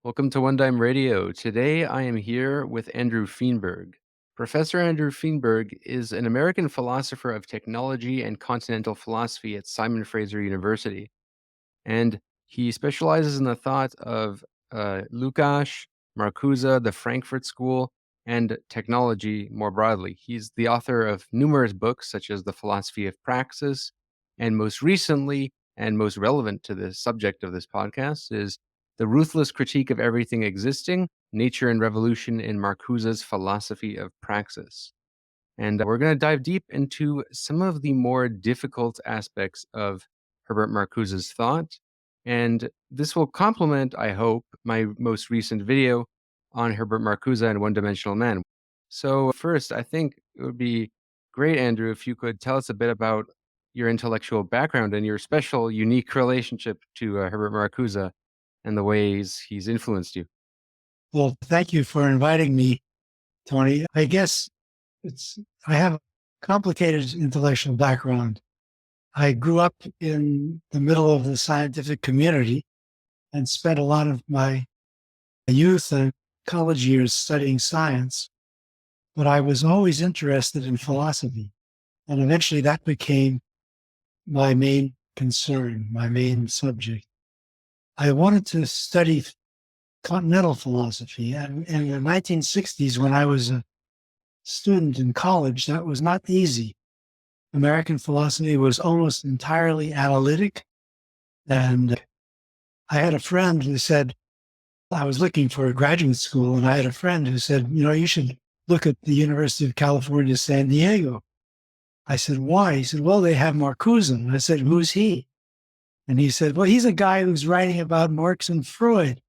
Welcome to One Dime Radio. Today I am here with Andrew Feenberg. Professor Andrew Feenberg is an American philosopher of technology and continental philosophy at Simon Fraser University, and he specializes in the thought of Lukács, Marcuse, the Frankfurt School, and technology more broadly. He's the author of numerous books, such as The Philosophy of Praxis, and most recently, and most relevant to the subject of this podcast, is The Ruthless Critique of Everything Existing, Nature and Revolution in Marcuse's Philosophy of Praxis. And we're going to dive deep into some of the more difficult aspects of Herbert Marcuse's thought. And this will complement, I hope, my most recent video on Herbert Marcuse and One-Dimensional Man. So first, I think it would be great, Andrew, if you could tell us a bit about your intellectual background and your special, unique relationship to Herbert Marcuse and the ways he's influenced you. Well, thank you for inviting me, Tony. I guess I have a complicated intellectual background. I grew up in the middle of the scientific community and spent a lot of my youth and college years studying science, but I was always interested in philosophy. And eventually that became my main concern, my main subject. I wanted to study continental philosophy. And in the 1960s, when I was a student in college, that was not easy. American philosophy was almost entirely analytic. And I had a friend who said, I was looking for a graduate school, and I had a friend who said, you should look at the University of California, San Diego. I said, why? He said, well, they have Marcuse. And I said, who's he? And he said, well, he's a guy who's writing about Marx and Freud.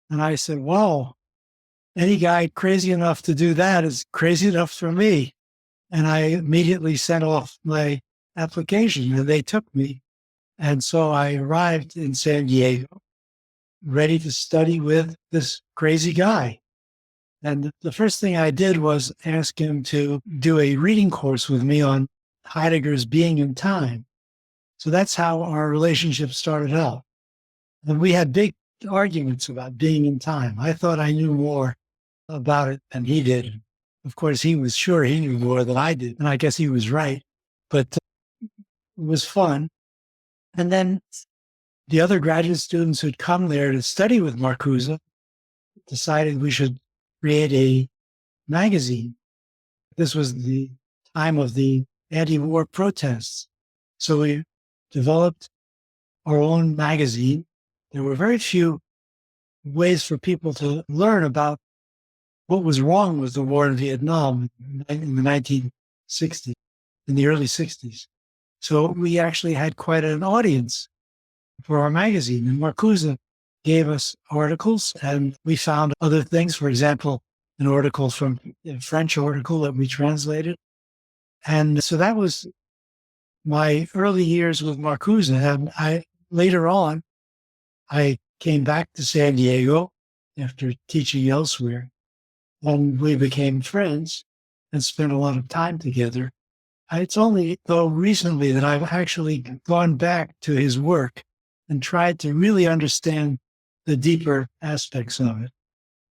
And I said, wow, any guy crazy enough to do that is crazy enough for me. And I immediately sent off my application and they took me. And so I arrived in San Diego, ready to study with this crazy guy. And the first thing I did was ask him to do a reading course with me on Heidegger's Being and Time. So that's how our relationship started out. And we had big arguments about being in time. I thought I knew more about it than he did. Of course, he was sure he knew more than I did, and I guess he was right. But it was fun. And then the other graduate students who'd come there to study with Marcuse decided we should create a magazine. This was the time of the anti-war protests. So we developed our own magazine. There were very few ways for people to learn about what was wrong with the war in Vietnam in the 1960s, in the early 60s. So we actually had quite an audience for our magazine. And Marcuse gave us articles, and we found other things. For example, an article from a French article that we translated. And so that was my early years with Marcuse. And later on, I came back to San Diego after teaching elsewhere, and we became friends and spent a lot of time together. It's only, though, recently that I've actually gone back to his work and tried to really understand the deeper aspects of it.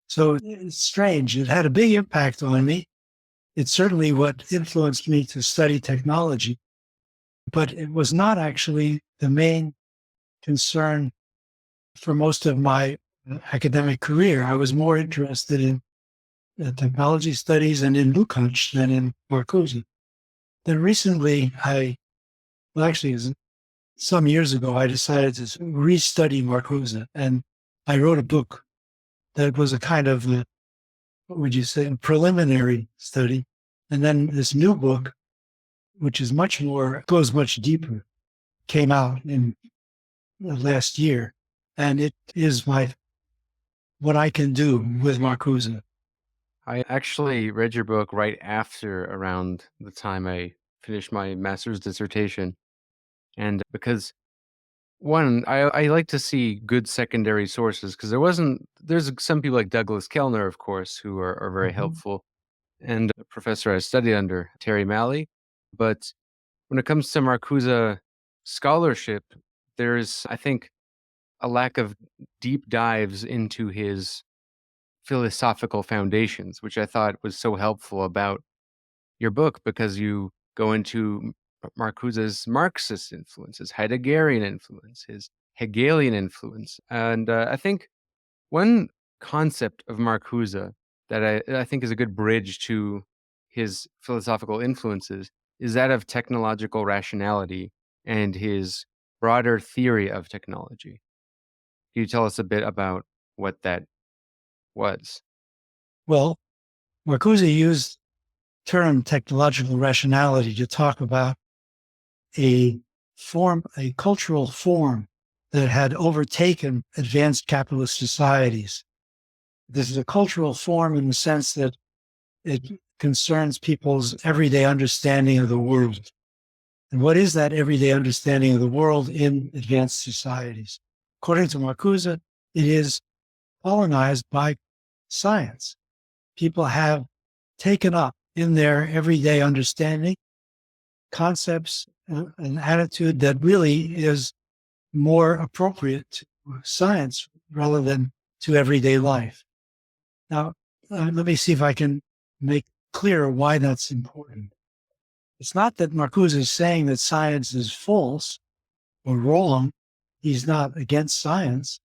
So it's strange. It had a big impact on me. It's certainly what influenced me to study technology, but it was not actually the main concern for most of my academic career. I was more interested in technology studies and in Lukács than in Marcuse. Then recently, some years ago, I decided to restudy Marcuse, and I wrote a book that was a kind of, what would you say, a preliminary study. And then this new book, which is goes much deeper, came out in last year. And it is what I can do with Marcuse. I actually read your book right after around the time I finished my master's dissertation. And because one, I like to see good secondary sources because there's some people like Douglas Kellner, of course, who are very helpful, and a professor I studied under, Terry Malley. But when it comes to Marcuse scholarship, there's, I think, a lack of deep dives into his philosophical foundations, which I thought was so helpful about your book because you go into Marcuse's Marxist influence, his Heideggerian influence, his Hegelian influence. And I think one concept of Marcuse that I think is a good bridge to his philosophical influences is that of technological rationality and his broader theory of technology. Can you tell us a bit about what that was? Well, Marcuse used the term technological rationality to talk about a cultural form that had overtaken advanced capitalist societies. This is a cultural form in the sense that it concerns people's everyday understanding of the world. And what is that everyday understanding of the world in advanced societies? According to Marcuse, it is colonized by science. People have taken up in their everyday understanding concepts, an attitude that really is more appropriate to science rather than to everyday life. Now, let me see if I can make clear why that's important. It's not that Marcuse is saying that science is false or wrong. He's not against science.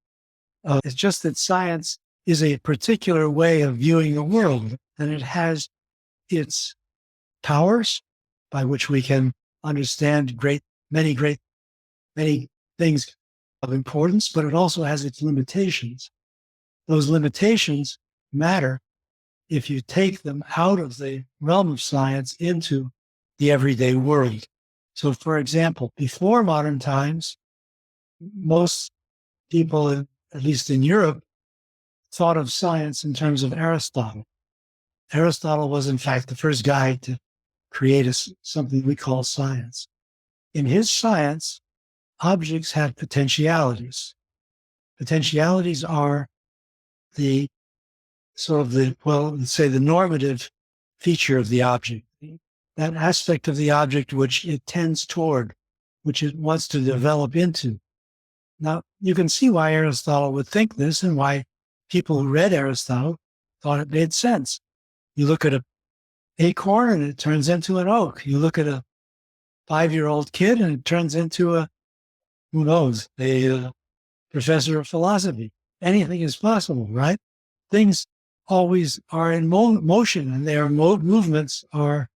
It's just that science is a particular way of viewing the world, and it has its powers by which we can understand many things of importance, but it also has its limitations. Those limitations matter if you take them out of the realm of science into the everyday world. So, for example, before modern times, most people, at least in Europe, thought of science in terms of Aristotle. Aristotle was, in fact, the first guy to create something we call science. In his science, objects had potentialities. Potentialities are the let's say the normative feature of the object, that aspect of the object which it tends toward, which it wants to develop into. Now, you can see why Aristotle would think this and why people who read Aristotle thought it made sense. You look at an acorn and it turns into an oak. You look at a 5-year-old kid and it turns into a professor of philosophy. Anything is possible, right? Things always are in motion, and their movements are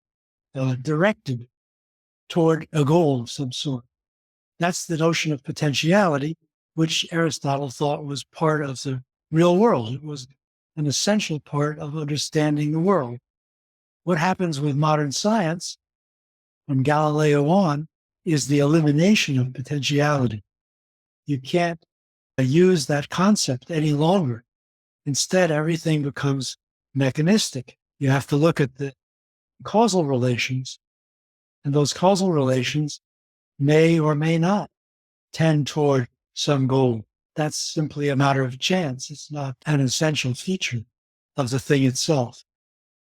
directed toward a goal of some sort. That's the notion of potentiality, which Aristotle thought was part of the real world. It was an essential part of understanding the world. What happens with modern science from Galileo on is the elimination of potentiality. You can't use that concept any longer. Instead, everything becomes mechanistic. You have to look at the causal relations, and those causal relations may or may not tend toward some goal. That's simply a matter of chance. It's not an essential feature of the thing itself.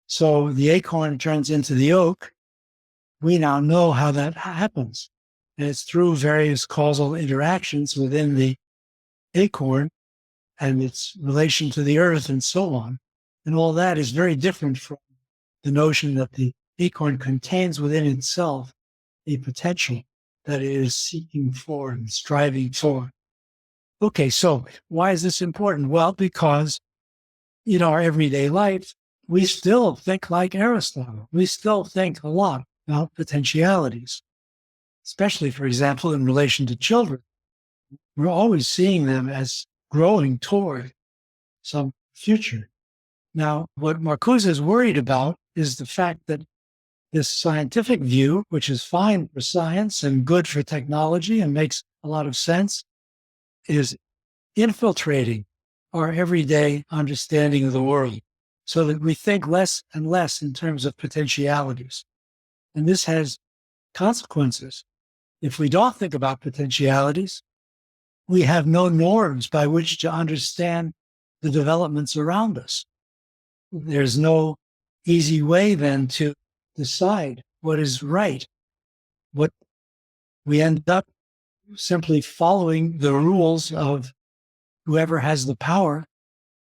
So the acorn turns into the oak. We now know how that happens. And it's through various causal interactions within the acorn and its relation to the earth and so on. And all that is very different from the notion that the acorn contains within itself a potential that it is seeking for and striving for. Okay, so why is this important? Well, because in our everyday life, we still think like Aristotle. We still think a lot about potentialities, especially, for example, in relation to children. We're always seeing them as growing toward some future. Now, what Marcuse is worried about is the fact that this scientific view, which is fine for science and good for technology and makes a lot of sense, is infiltrating our everyday understanding of the world so that we think less and less in terms of potentialities. And this has consequences. If we don't think about potentialities, we have no norms by which to understand the developments around us. There's no easy way then to decide what is right. What we end up simply following the rules of whoever has the power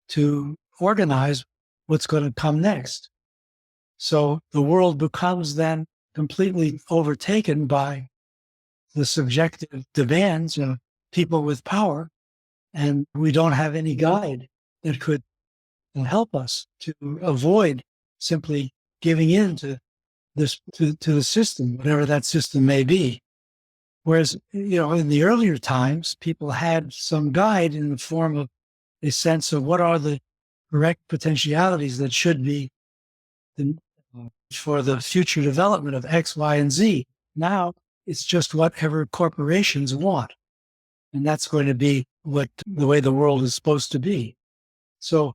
to organize what's going to come next. So the world becomes then completely overtaken by the subjective demands of people with power, and we don't have any guide that could help us to avoid simply giving in to this to the system, whatever that system may be. Whereas, in the earlier times, people had some guide in the form of a sense of what are the correct potentialities that should be for the future development of X, Y, and Z. Now it's just whatever corporations want. And that's going to be the way the world is supposed to be. So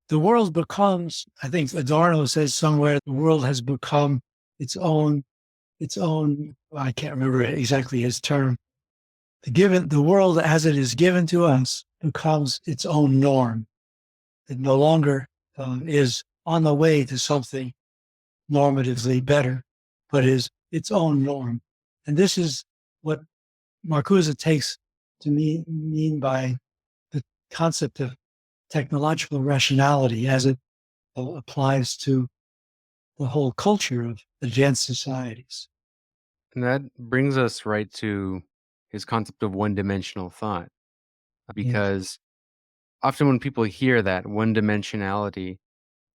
the world becomes, I think Adorno says somewhere, the world has become its own, I can't remember exactly his term. The world as it is given to us becomes its own norm. It no longer is on the way to something normatively better, but is its own norm. And this is what Marcuse takes to mean by the concept of technological rationality as it applies to the whole culture of advanced societies. And that brings us right to his concept of one-dimensional thought, Yes. because often when people hear that one-dimensionality,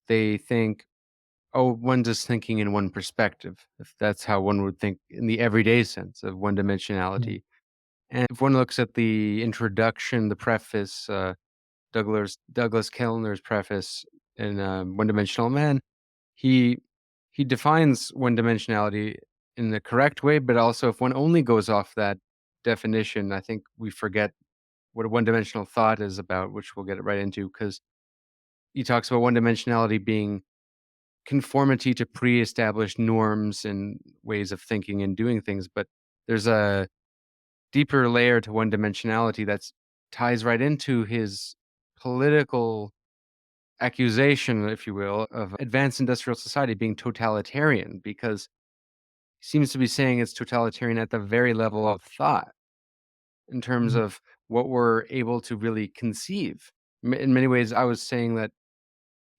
they think, oh, one's just thinking in one perspective, if that's how one would think in the everyday sense of Yeah. one-dimensionality. And if one looks at the introduction, the preface, Douglas Kellner's preface in One Dimensional Man, he he defines one-dimensionality in the correct way, but also if one only goes off that definition, I think we forget what a one-dimensional thought is about, which we'll get right into, because he talks about one-dimensionality being conformity to pre-established norms and ways of thinking and doing things, but there's a deeper layer to one-dimensionality that's ties right into his political accusation, if you will, of advanced industrial society being totalitarian, because he seems to be saying it's totalitarian at the very level of thought in terms Mhm. of what we're able to really conceive. In many ways, I was saying that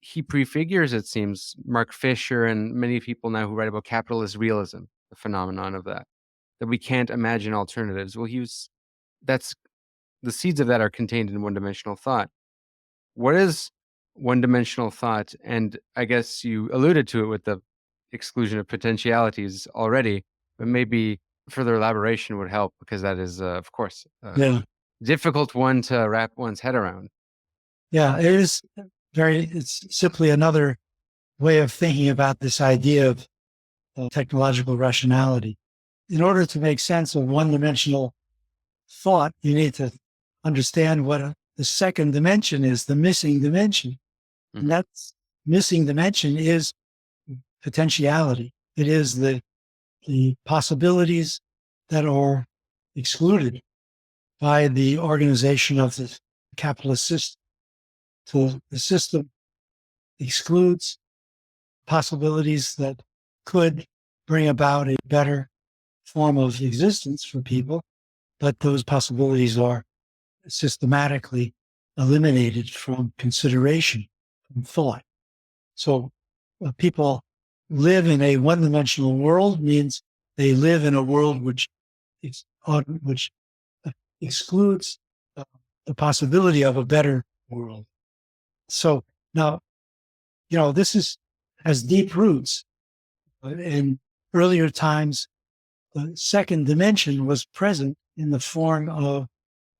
he prefigures, it seems, Mark Fisher and many people now who write about capitalist realism, the phenomenon of that we can't imagine alternatives. Well, that's the seeds of that are contained in one-dimensional thought. What is one-dimensional thought? And I guess you alluded to it with the exclusion of potentialities already, but maybe further elaboration would help because that is, of course, a Yeah. difficult one to wrap one's head around. Yeah. It's simply another way of thinking about this idea of technological rationality. In order to make sense of one-dimensional thought, you need to understand what the second dimension is, the missing dimension. And Mhm. that missing dimension is potentiality. It is the possibilities that are excluded by the organization of the capitalist system. So the system excludes possibilities that could bring about a better form of existence for people, but those possibilities are systematically eliminated from consideration, from thought. So people live in a one-dimensional world means they live in a world which which excludes uh, the possibility of a better world. So now, this has deep roots. In earlier times, the second dimension was present in the form of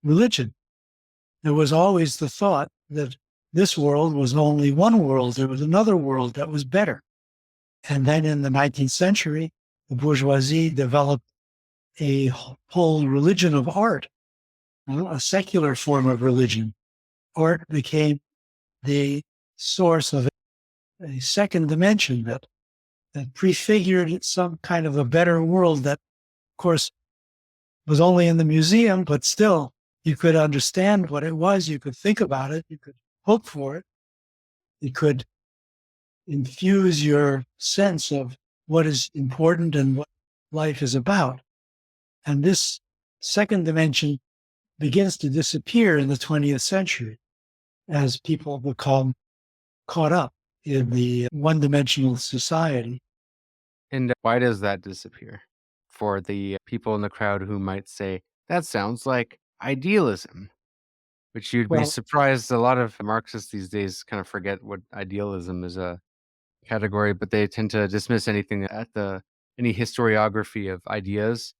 religion. There was always the thought that this world was only one world. There was another world that was better. And then in the 19th century, the bourgeoisie developed a whole religion of art, a secular form of religion. Art became the source of a second dimension that prefigured some kind of a better world that, of course, was only in the museum, but still you could understand what it was. You could think about it. You could hope for it. It could infuse your sense of what is important and what life is about. And this second dimension begins to disappear in the 20th century as people become caught up in the one-dimensional society. And why does that disappear? For the people in the crowd who might say, that sounds like idealism, which you'd be Well, surprised a lot of Marxists these days kind of forget what idealism is a category, but they tend to dismiss anything at any historiography of ideas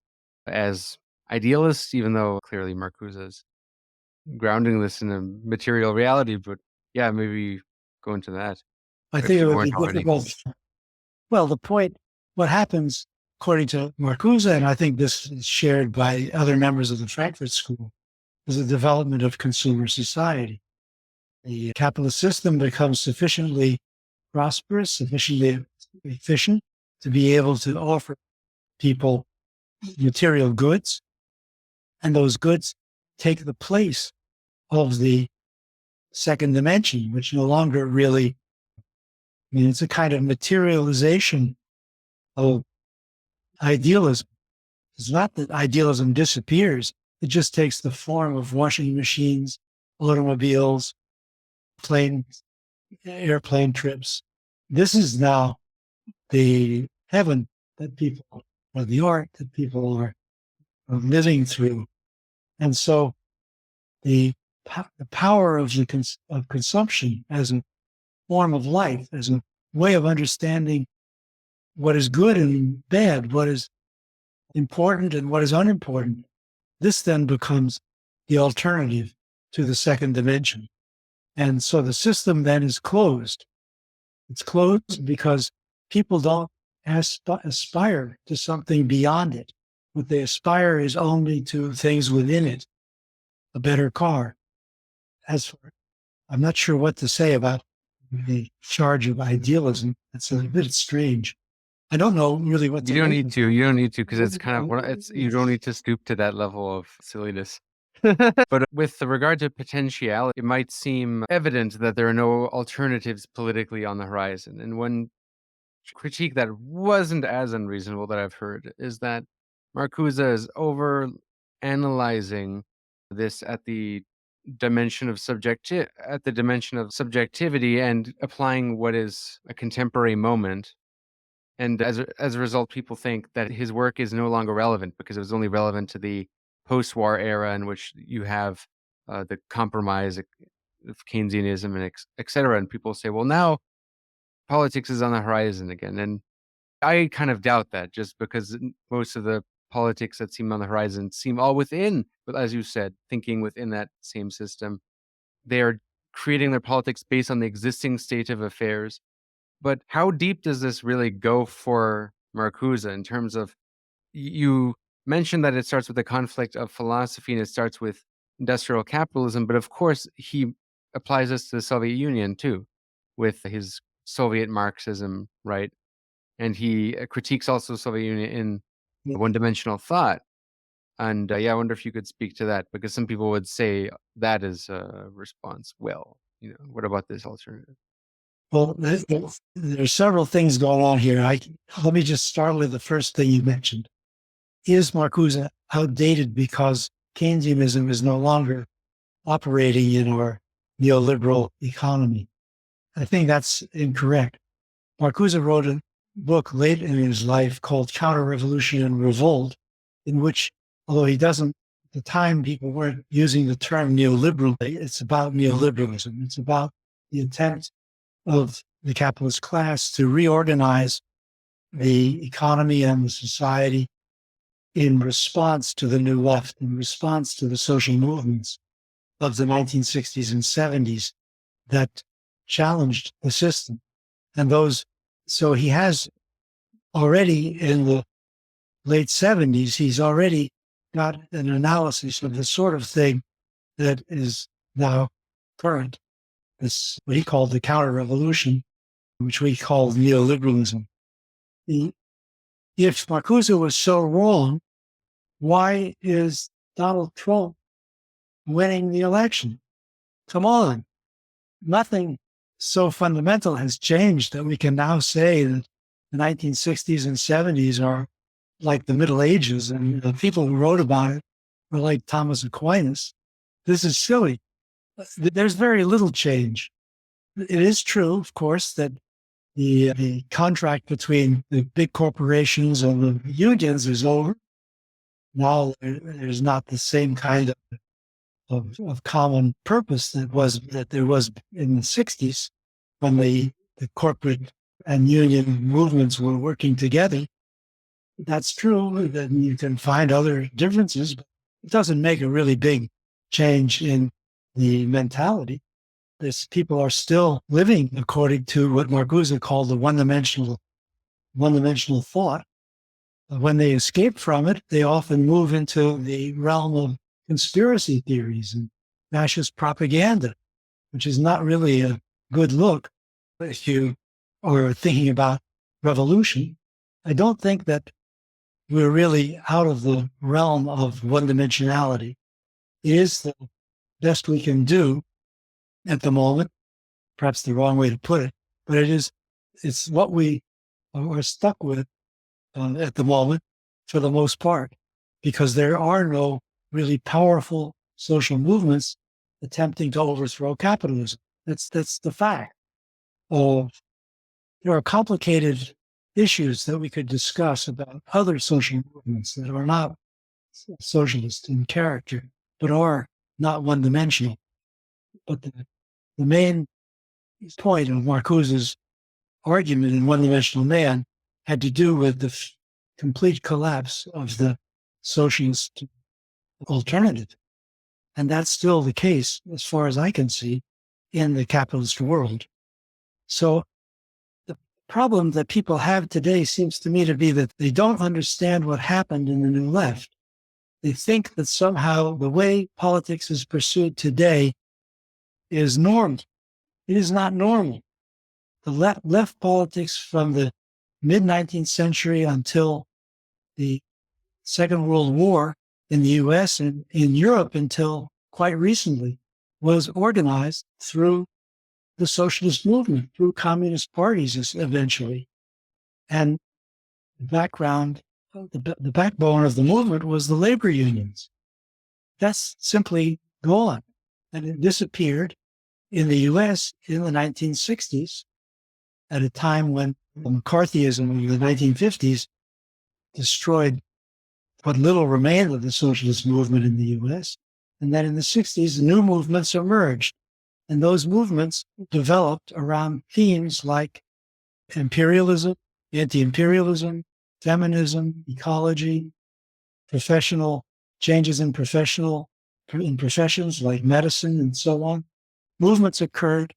as idealists, even though clearly Marcuse is grounding this in a material reality. But yeah, maybe go into that I if think it you would be weren't already. difficult. Well, the point, what happens, according to Marcuse, and I think this is shared by other members of the Frankfurt School, is the development of consumer society. The capitalist system becomes sufficiently prosperous, sufficiently efficient to be able to offer people material goods, and those goods take the place of the second dimension, which no longer really, I mean, it's a kind of materialization of idealism. It's not that idealism disappears, it just takes the form of washing machines, automobiles, airplane trips. This is now the heaven that people, or the art that people are living through. And so the power of of consumption as a form of life, as a way of understanding what is good and bad, what is important and what is unimportant, this then becomes the alternative to the second dimension. And so the system then is closed. It's closed because people don't aspire to something beyond it. What they aspire is only to things within it, a better car. As for, I'm not sure what to say about the charge of idealism. It's a bit strange. I don't know really what to You don't make need of to. You don't need to because it's kind of it's you don't need to stoop to that level of silliness. But with regard to potentiality, it might seem evident that there are no alternatives politically on the horizon. And one critique that wasn't as unreasonable that I've heard is that Marcuse is over analyzing this at the dimension of subjectivity and applying what is a contemporary moment. And as a result, people think that his work is no longer relevant because it was only relevant to the post-war era in which you have the compromise of Keynesianism and et cetera. And people say, well, now politics is on the horizon again. And I kind of doubt that just because most of the politics that seem on the horizon seem all within, but as you said, thinking within that same system. They are creating their politics based on the existing state of affairs. But how deep does this really go for Marcuse in terms of you mentioned that it starts with a conflict of philosophy and it starts with industrial capitalism, but of course he applies this to the Soviet Union too, with his Soviet Marxism, right? And he critiques also Soviet Union in it. one-dimensional thought. And yeah, I wonder if you could speak to that because some people would say that is a response. Well, what about this alternative? Well, there's several things going on here. Let me just start with the first thing you mentioned. Is Marcuse outdated because Keynesianism is no longer operating in our neoliberal economy? I think that's incorrect. Marcuse wrote a book late in his life called Counter-Revolution and Revolt, in which, although he doesn't, at the time people weren't using the term neoliberal, it's about neoliberalism. It's about the attempt of the capitalist class to reorganize the economy and the society in response to the new left, in response to the social movements of the 1960s and 70s that challenged the system. And so he has already in the late 70s, he's already got an analysis of the sort of thing that is now current. This, what he called the counter-revolution, which we call neoliberalism. If Marcuse was so wrong, why is Donald Trump winning the election? Come on. Nothing so fundamental has changed that we can now say that the 1960s and 70s are like the Middle Ages, and the people who wrote about it or like Thomas Aquinas. This is silly. There's very little change. It is true, of course, that the contract between the big corporations and the unions is over. Now there's not the same kind of common purpose that there was in the 60s when the corporate and union movements were working together. That's true. Then you can find other differences, but it doesn't make a really big change in the mentality. People are still living according to what Marcuse called the one-dimensional thought. When they escape from it, they often move into the realm of conspiracy theories and fascist propaganda, which is not really a good look if you are thinking about revolution. I don't think that we're really out of the realm of one-dimensionality. It is the best we can do at the moment, perhaps the wrong way to put it, but it's what we are stuck with at the moment for the most part, because there are no really powerful social movements attempting to overthrow capitalism. That's the fact. There are complicated issues that we could discuss about other social movements that are not socialist in character, but are not one-dimensional. But the main point of Marcuse's argument in One-Dimensional Man had to do with the complete collapse of the socialist alternative. And that's still the case, as far as I can see, in the capitalist world. So the problem that people have today seems to me to be that they don't understand what happened in the New Left. They think that somehow the way politics is pursued today is normal. It is not normal. The left politics from the mid-19th century until the Second World War in the US and in Europe until quite recently was organized through the socialist movement, through communist parties eventually. And the backbone of the movement was the labor unions. That's simply gone. And it disappeared in the US in the 1960s at a time when McCarthyism in the 1950s destroyed what little remained of the socialist movement in the US. And then in the 60s, new movements emerged. And those movements developed around themes like imperialism, anti-imperialism, feminism, ecology, professional changes in professions like medicine and so on. Movements occurred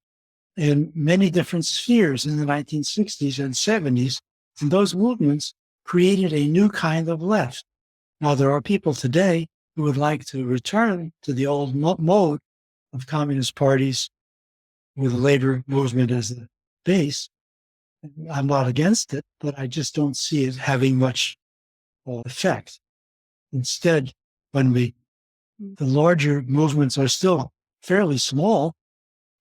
in many different spheres in the 1960s and 70s, and those movements created a new kind of left. Now, there are people today who would like to return to the old mode of communist parties with the labor movement as the base. I'm not against it, but I just don't see it having much effect. Instead, the larger movements are still fairly small,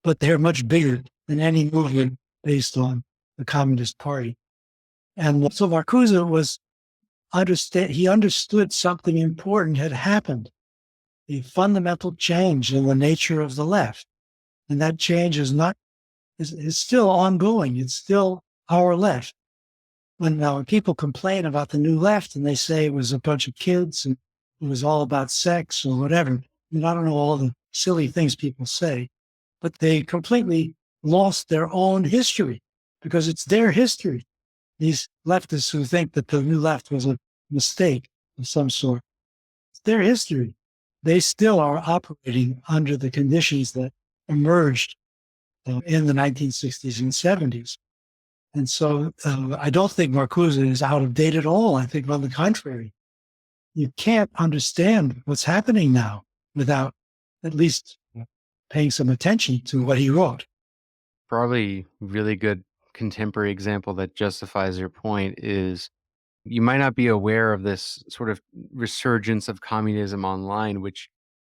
but they're much bigger than any movement based on the Communist Party. And so Marcuse he understood something important had happened, a fundamental change in the nature of the left. And that change is still ongoing. It's still our left. When people complain about the new left and they say it was a bunch of kids and it was all about sex or whatever, I don't know all the silly things people say, but they completely lost their own history because it's their history. These leftists who think that the new left was a mistake of some sort, it's their history. They still are operating under the conditions that emerged in the 1960s and 70s. And so I don't think Marcuse is out of date at all. I think, on the contrary, you can't understand what's happening now without at least paying some attention to what he wrote. Probably really good contemporary example that justifies your point is you might not be aware of this sort of resurgence of communism online, which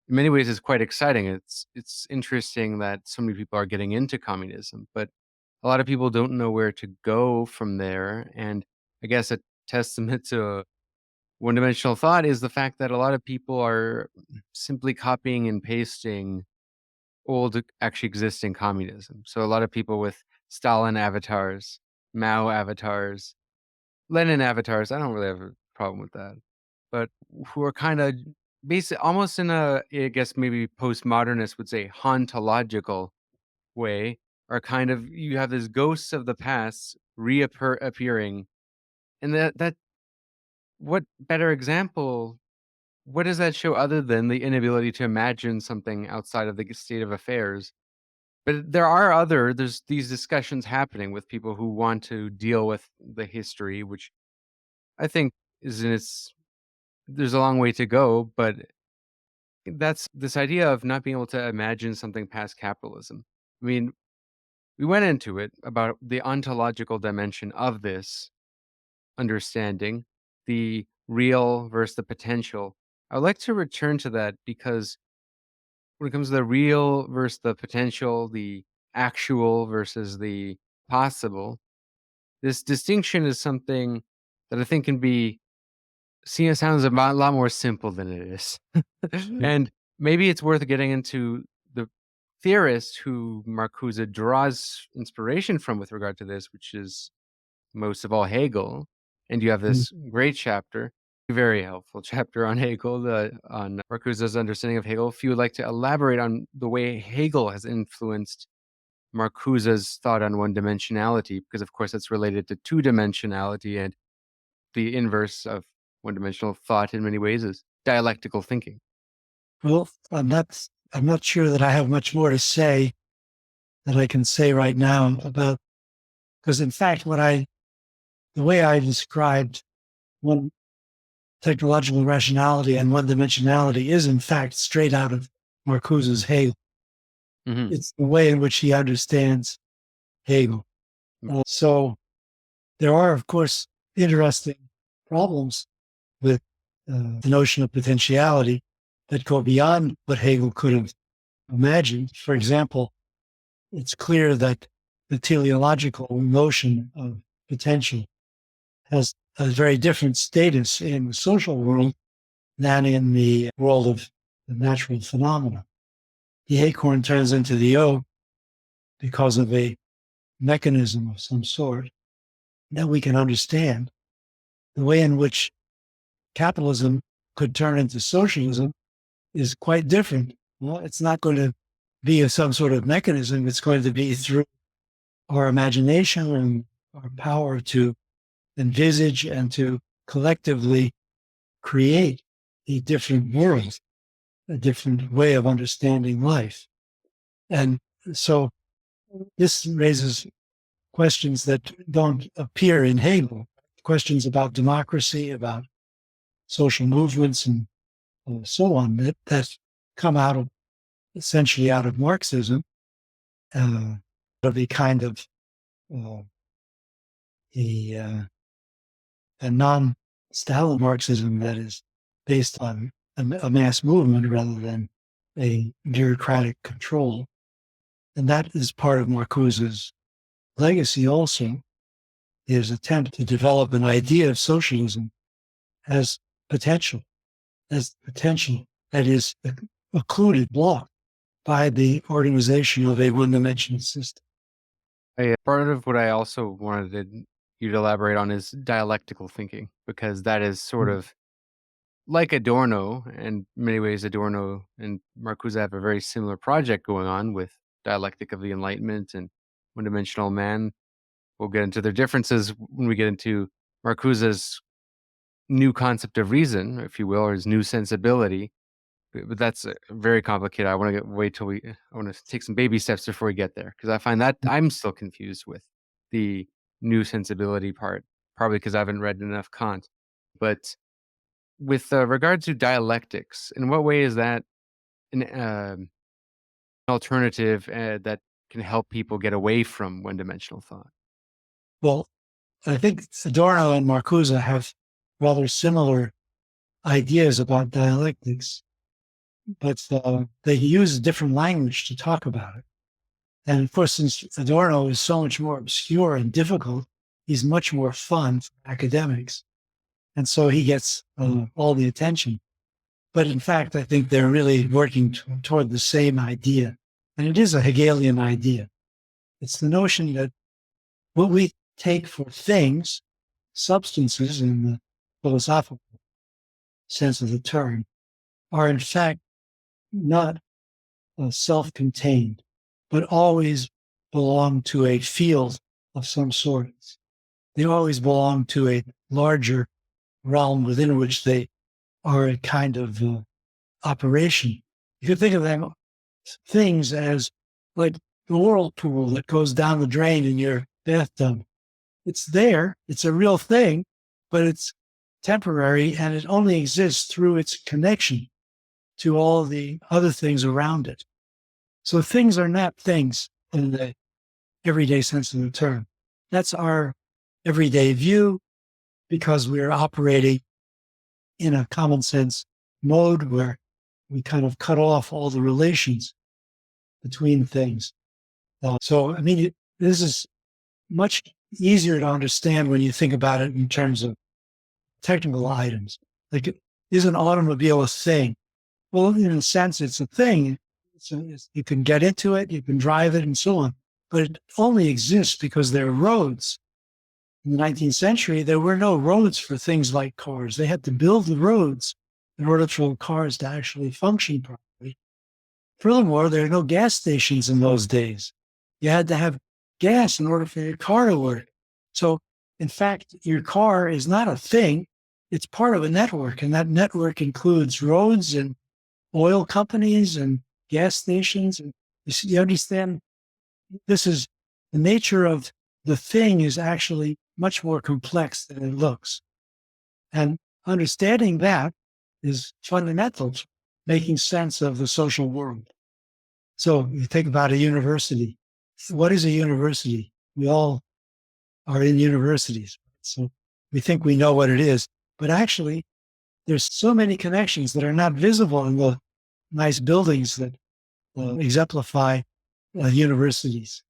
in many ways is quite exciting. It's interesting that so many people are getting into communism, but a lot of people don't know where to go from there. And I guess a testament to one-dimensional thought is the fact that a lot of people are simply copying and pasting old, actually existing communism. So a lot of people with Stalin avatars, Mao avatars, Lenin avatars, I don't really have a problem with that, but who are kinda almost in a, I guess maybe postmodernists would say, hauntological way, are kind of, you have these ghosts of the past appearing, and that what better example, what does that show other than the inability to imagine something outside of the state of affairs? But there's these discussions happening with people who want to deal with the history, which I think is in its there's a long way to go, but that's this idea of not being able to imagine something past capitalism. I mean, we went into it about the ontological dimension of this understanding, the real versus the potential. I would like to return to that because when it comes to the real versus the potential, the actual versus the possible, this distinction is something that I think can be seen as sounds a lot more simple than it is. And maybe it's worth getting into the theorist who Marcuse draws inspiration from with regard to this, which is most of all Hegel. And you have Mm. this great chapter, very helpful chapter on Hegel, on Marcuse's understanding of Hegel. If you would like to elaborate on the way Hegel has influenced Marcuse's thought on one dimensionality, because of course that's related to two dimensionality, and the inverse of one dimensional thought in many ways is dialectical thinking. Well, I'm not sure that I have much more to say that I can say right now about, because in fact, the way I described one technological rationality and one dimensionality is in fact straight out of Marcuse's Hegel. Hmm. It's the way in which he understands Hegel. So there are, of course, interesting problems with the notion of potentiality that go beyond what Hegel could have imagined. For example, it's clear that the teleological notion of potential has a very different status in the social world than in the world of the natural phenomena. The acorn turns into the oak because of a mechanism of some sort that we can understand. The way in which capitalism could turn into socialism is quite different. Well, it's not going to be some sort of mechanism. It's going to be through our imagination and our power to envisage and to collectively create a different world, a different way of understanding life. And so this raises questions that don't appear in Hegel, questions about democracy, about social movements, and so on, that come out of essentially out of Marxism, of a kind of uh, a, a non-Stalin Marxism that is based on a mass movement rather than a bureaucratic control. And that is part of Marcuse's legacy also, his attempt to develop an idea of socialism as potential, that is occluded, blocked by the organization of a one-dimensional system. Part of what I also wanted you to elaborate on is dialectical thinking, because that is sort of like Adorno. In many ways, Adorno and Marcuse have a very similar project going on with dialectic of the Enlightenment and one-dimensional man. We'll get into their differences when we get into Marcuse's new concept of reason, if you will, or his new sensibility. But that's very complicated. I want to wait till I want to take some baby steps before we get there, because I find that I'm still confused with the new sensibility part, probably because I haven't read enough Kant. But with regard to dialectics, in what way is that an alternative that can help people get away from one-dimensional thought? Well, I think Adorno and Marcuse have rather similar ideas about dialectics, but they use a different language to talk about it. And of course, since Adorno is so much more obscure and difficult, he's much more fun for academics. And so he gets all the attention. But in fact, I think they're really working toward the same idea. And it is a Hegelian idea. It's the notion that what we take for things, substances in the philosophical sense of the term, are in fact not self-contained, but always belong to a field of some sort. They always belong to a larger realm within which they are a kind of operation. You could think of them things as like the whirlpool that goes down the drain in your bathtub. It's there, it's a real thing, but it's temporary and it only exists through its connection to all the other things around it. So things are not things in the everyday sense of the term. That's our everyday view because we're operating in a common sense mode where we kind of cut off all the relations between things. This is much easier to understand when you think about it in terms of technical items. Like, is an automobile a thing? Well, in a sense, it's a thing. You can get into it, you can drive it, and so on. But it only exists because there are roads. In the 19th century, there were no roads for things like cars. They had to build the roads in order for cars to actually function properly. Furthermore, there are no gas stations in those days. You had to have gas in order for your car to work. So, in fact, your car is not a thing. It's part of a network, and that network includes roads and oil companies and gas stations. And you understand, this is the nature of the thing is actually much more complex than it looks. And understanding that is fundamental to making sense of the social world. So you think about a university. What is a university? We all are in universities. So we think we know what it is, but actually there's so many connections that are not visible in the nice buildings that exemplify universities.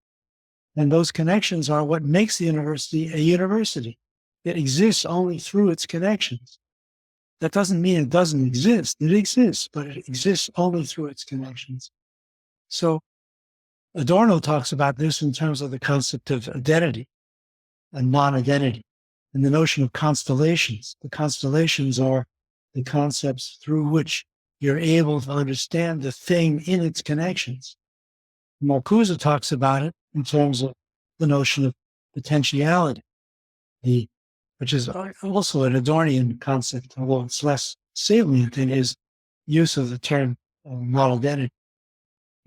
And those connections are what makes the university a university. It exists only through its connections. That doesn't mean it doesn't exist. It exists, but it exists only through its connections. So Adorno talks about this in terms of the concept of identity and non-identity and the notion of constellations. The constellations are the concepts through which you're able to understand the thing in its connections. Marcuse talks about it in terms of the notion of potentiality, which is also an Adornian concept, although it's less salient in his use of the term non-identity.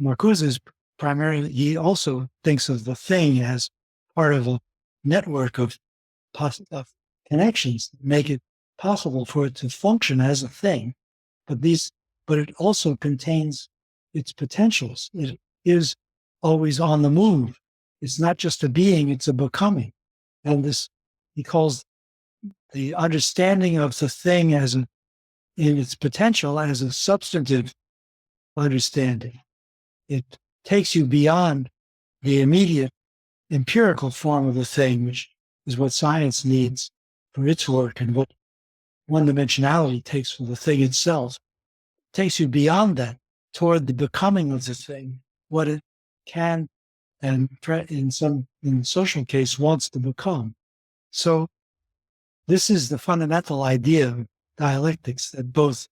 Marcuse is primarily, he also thinks of the thing as part of a network of connections that make it possible for it to function as a thing. But it also contains its potentials. It is always on the move. It's not just a being, it's a becoming. And this, he calls the understanding of the thing as in its potential as a substantive understanding. It takes you beyond the immediate empirical form of the thing, which is what science needs for its work and what one-dimensionality takes for the thing itself. It takes you beyond that toward the becoming of the thing, what it can and in social case wants to become. So this is the fundamental idea of dialectics that both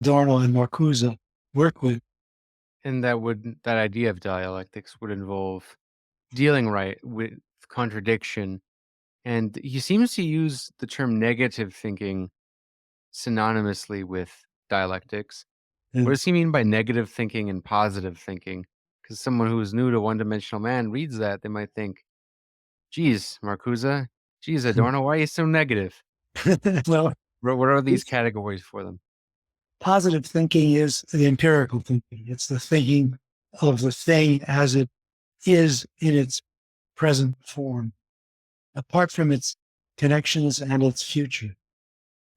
Adorno and Marcuse work with. And that idea of dialectics would involve dealing right with contradiction. And he seems to use the term negative thinking synonymously with dialectics. What And does he mean by negative thinking and positive thinking? Because someone who is new to one-dimensional man reads that, they might think, geez, Marcuse, geez, Adorno, why are you so negative? well, What are these categories for them? positive thinking is the empirical thinking. It's the thinking of the thing as it is in its present form, apart from its connections and its future.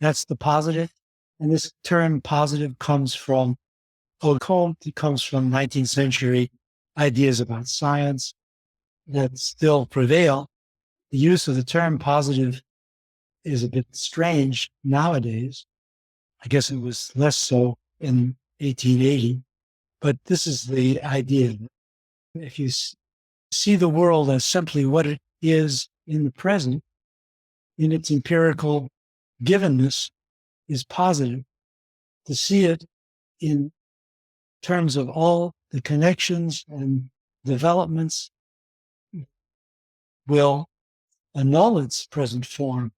That's the positive. And this term positive comes from Foucault. It comes from 19th century ideas about science that still prevail. The use of the term positive is a bit strange nowadays. I guess it was less so in 1880, but this is the idea. If you see the world as simply what it is in the present, in its empirical givenness, is positive. To see it in terms of all the connections and developments will annul its present form,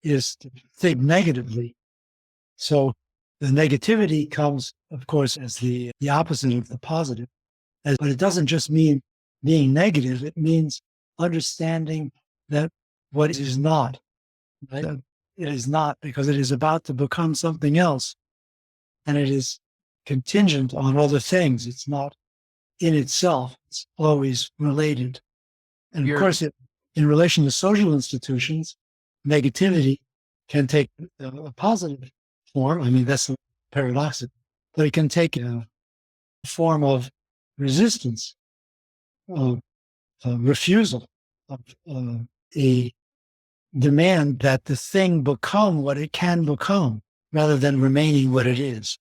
is to think negatively. So the negativity comes, of course, as the opposite of the positive. But it doesn't just mean being negative, it means understanding that what is not, right? It is not because it is about to become something else, and it is contingent on other things. It's not in itself, it's always related. And of You're course, in relation to social institutions, negativity can take a positive form. I mean, that's paradoxical, but it can take a form of resistance, of refusal, of a demand that the thing become what it can become rather than remaining what it is,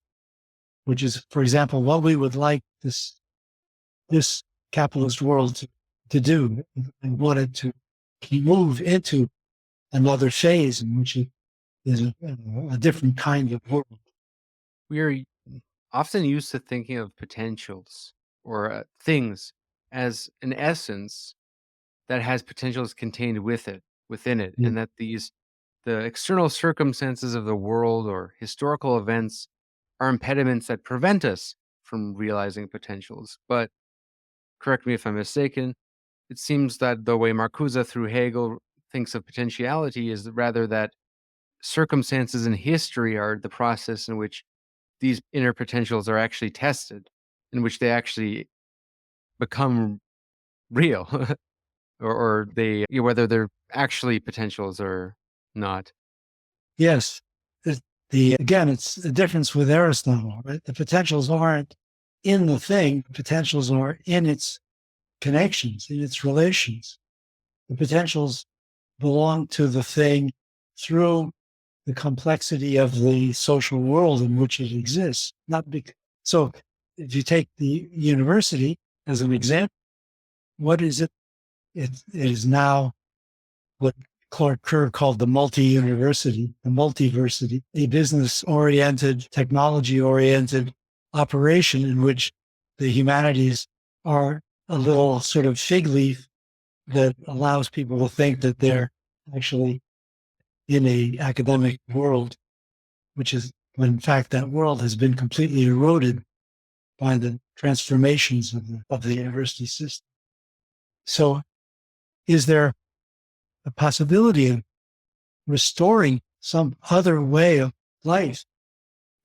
which is, for example, what we would like this capitalist world to do, and want it to move into another phase in which it is a different kind of world. we are often used to thinking of potentials or things as an essence that has potentials contained within it, Mm. and that the external circumstances of the world or historical events are impediments that prevent us from realizing potentials. But correct me if I'm mistaken, it seems that the way Marcuse through Hegel thinks of potentiality is rather that circumstances in history are the process in which these inner potentials are actually tested, in which they actually become real, or they whether they're actually potentials or not. Yes, again, it's the difference with Aristotle, right? The potentials aren't in the thing; potentials are in its connections, in its relations. The potentials belong to the thing through the complexity of the social world in which it exists. So, if you take the university as an example, what is it? It is now what Clark Kerr called the multi-university, the multiversity, a business-oriented, technology-oriented operation in which the humanities are a little sort of fig leaf that allows people to think that they're actually in a academic world, which is when in fact that world has been completely eroded by the transformations of the university system. So is there a possibility of restoring some other way of life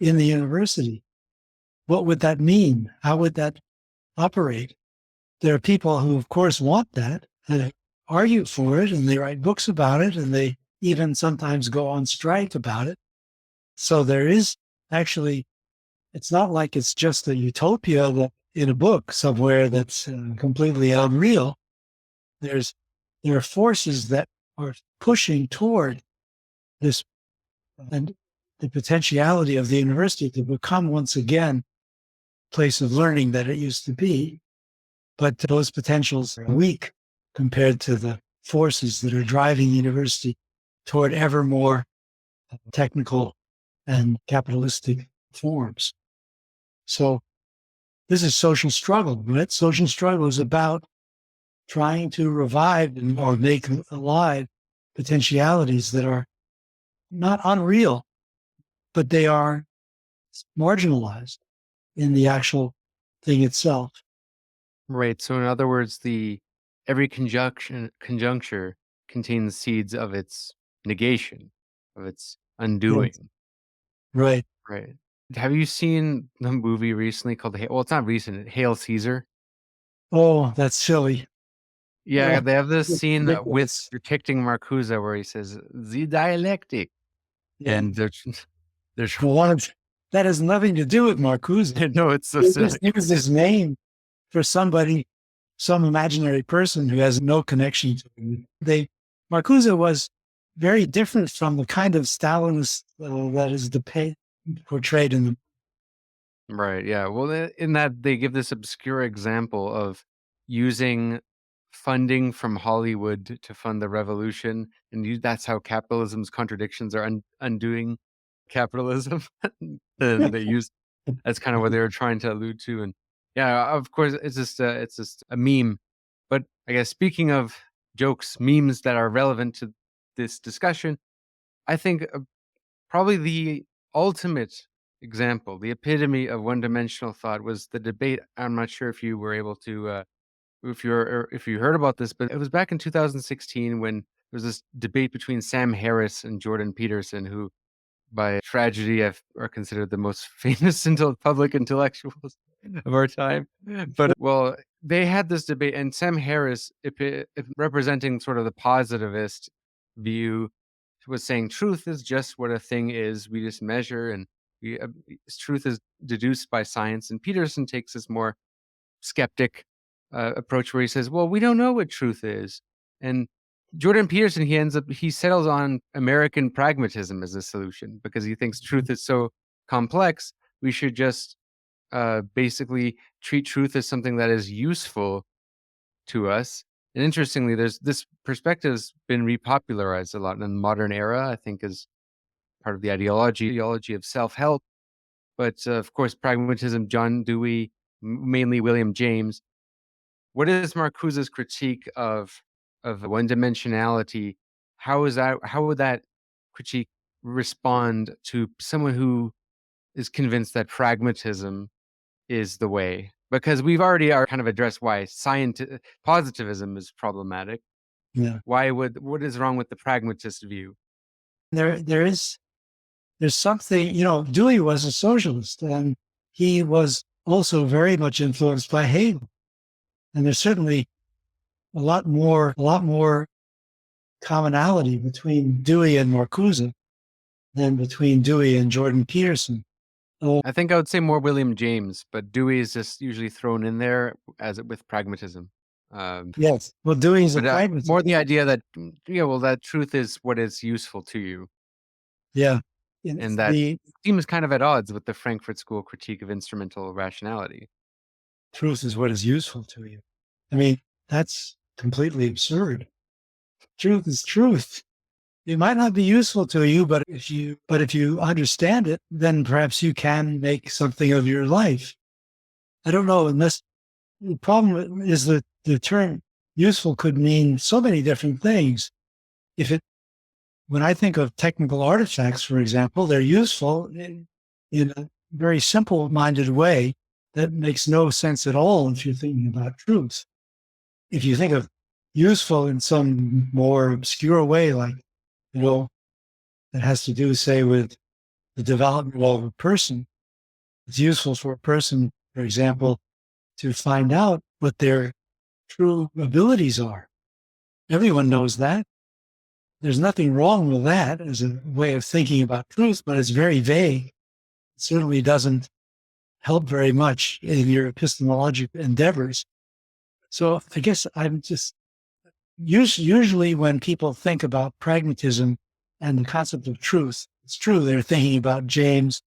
in the university? What would that mean? How would that operate? There are people who, of course, want that and argue for it, and they write books about it, and they even sometimes go on strike about it. So there is actually, it's not like it's just a utopia that in a book somewhere that's completely unreal. There are forces that are pushing toward this and the potentiality of the university to become once again a place of learning that it used to be. But those potentials are weak compared to the forces that are driving the university toward ever more technical and capitalistic forms. So this is social struggle, right? Social struggle is about trying to revive or make alive potentialities that are not unreal, but they are marginalized in the actual thing itself. Right. So in other words, the every conjuncture contains seeds of its negation, of its Yes. undoing. Right. Right. Have you seen the movie recently called well, it's not recent, Hail Caesar? Oh, that's silly. Yeah, Oh, they have this it's scene with ridiculous. depicting Marcuse where he says, "The dialectic," Yeah. and there's Well, that has nothing to do with Marcuse. no, it's so They silly. just use his name for somebody, some imaginary person who has no connection to him. Marcuse was very different from the kind of Stalinist that is portrayed in the. Right, yeah. Well, in that they give this obscure example of using funding from Hollywood to fund the revolution, and that's how capitalism's contradictions are undoing capitalism. And they use that's kind of what they were trying to allude to, and yeah, of course, it's just a meme. But I guess speaking of jokes, memes that are relevant to this discussion, I think probably the ultimate example, the epitome of one-dimensional thought was the debate. I'm not sure if you were able to, if you heard about this, but it was back in 2016 when there was this debate between Sam Harris and Jordan Peterson, who by tragedy are considered the most famous public intellectuals of our time. But well, they had this debate, and Sam Harris, representing sort of the positivist view, was saying truth is just what a thing is. We just measure, and truth is deduced by science. And Peterson takes this more skeptic approach where he says, "Well, we don't know what truth is." And Jordan Peterson, he settles on American pragmatism as a solution because he thinks truth is so complex. We should just basically treat truth as something that is useful to us. And interestingly, there's this perspective's been repopularized a lot in the modern era. I think is part of the ideology of self-help. But of course, pragmatism, John Dewey, mainly William James. What is Marcuse's critique of one-dimensionality? How would that critique respond to someone who is convinced that pragmatism is the way? Because we've already are kind of addressed why positivism is problematic. Yeah. What is wrong with the pragmatist view? There's something, Dewey was a socialist and he was also very much influenced by Hegel. And there's certainly a lot more commonality between Dewey and Marcuse than between Dewey and Jordan Peterson. Oh, I think I would say more William James, but Dewey is just usually thrown in there as with pragmatism. Um, yes. Well, Dewey's a but pragmatist. more the idea that yeah, well, that truth is what is useful to you, Yeah. And and that the seems kind of at odds with the Frankfurt School critique of instrumental rationality. truth is what is useful to you. I mean, that's completely absurd. Truth is truth. It might not be useful to you, but if you understand it, then perhaps you can make something of your life. I don't know, unless the problem is that the term useful could mean so many different things. If it When I think of technical artifacts, for example, they're useful in a very simple minded way that makes no sense at all if you're thinking about truth. If you think of useful in some more obscure way, like, you know, that has to do, say, with the development of a person, it's useful for a person, for example, to find out what their true abilities are. Everyone knows that. There's nothing wrong with that as a way of thinking about truth, but it's very vague. It certainly doesn't help very much in your epistemologic endeavors. So I guess I'm just usually when people think about pragmatism and the concept of truth, it's true they're thinking about James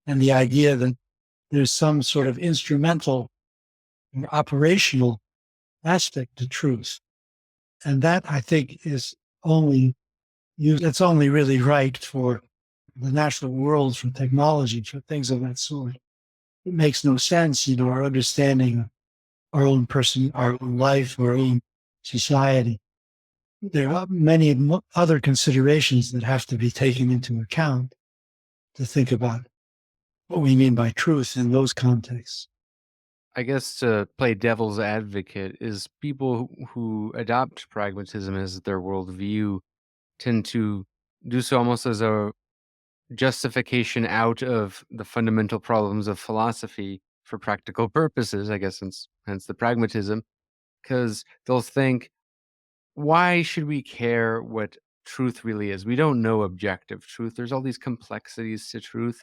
and the idea that there's some sort of instrumental or operational aspect to truth. And that I think is only it's only really right for the natural world, for technology, for things of that sort. It makes no sense, our understanding our own person, our own life, our own society. There are many other considerations that have to be taken into account to think about what we mean by truth in those contexts. I guess to play devil's advocate is people who adopt pragmatism as their worldview tend to do so almost as a justification out of the fundamental problems of philosophy for practical purposes, I guess, hence the pragmatism, because they'll think, why should we care what truth really is? We don't know objective truth. There's all these complexities to truth.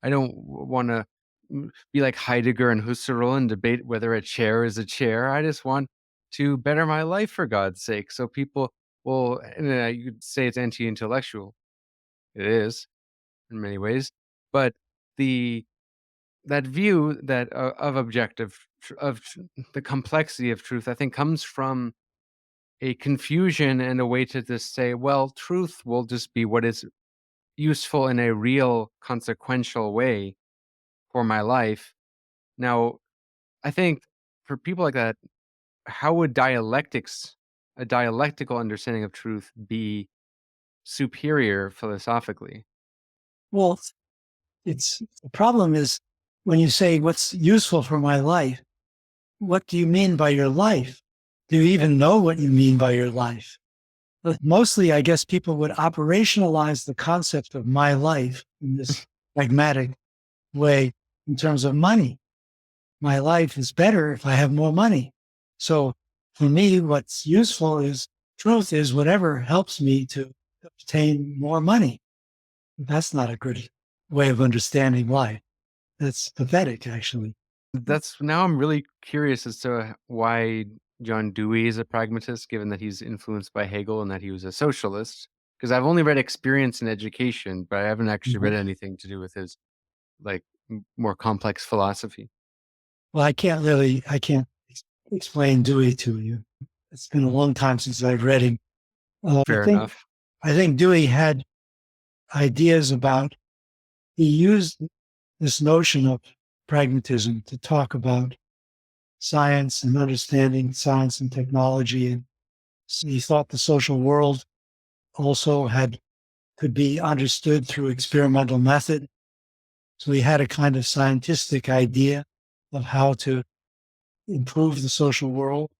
I don't want to be like Heidegger and Husserl and debate whether a chair is a chair. I just want to better my life for God's sake. So people Well, and, you could say it's anti-intellectual. It is in many ways, but the that view that of objective the complexity of truth, I think, comes from a confusion and a way to just say, well, truth will just be what is useful in a real, consequential way for my life. Now, I think for people like that, how would a dialectical understanding of truth, be superior philosophically? Well, it's the problem is when you say what's useful for my life, what do you mean by your life? Do you even know what you mean by your life? But mostly, I guess people would operationalize the concept of my life in this pragmatic way in terms of money. My life is better if I have more money. So for me, what's useful is truth is whatever helps me to obtain more money. That's not a good way of understanding life. That's pathetic, actually. That's now I'm really curious as to why John Dewey is a pragmatist, given that he's influenced by Hegel and that he was a socialist. Because I've only read Experience in Education, but I haven't actually read Mhm. anything to do with his like more complex philosophy. Well, I can't explain Dewey to you. It's been a long time since I've read him. Uh, I Fair think, enough. I think Dewey had ideas about, he used this notion of pragmatism to talk about science and understanding science and technology. And he thought the social world also could be understood through experimental method. So he had a kind of scientific idea of how to improve the social world.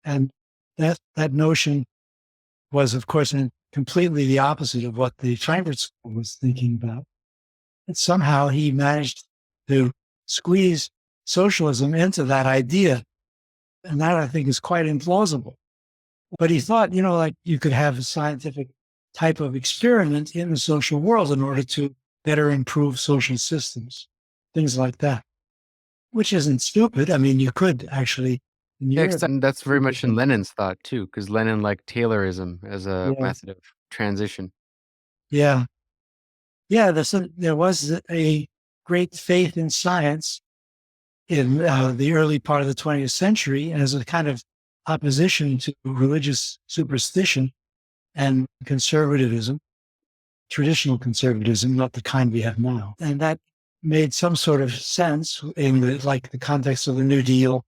And that notion was, of course, completely the opposite of what the Frankfurt School was thinking about. And somehow he managed to squeeze socialism into that idea. And that, I think, is quite implausible. But he thought, like you could have a scientific type of experiment in the social world in order to better improve social systems, things like that, which isn't stupid. I mean, you could actually, in Yeah, Europe, that's very much in Lenin's thought too, because Lenin liked Taylorism as a yeah, method of transition. yeah, yeah. There was a great faith in science in the early part of the 20th century as a kind of opposition to religious superstition and conservatism, traditional conservatism, not the kind we have now. And that made some sort of sense in the context of the New Deal,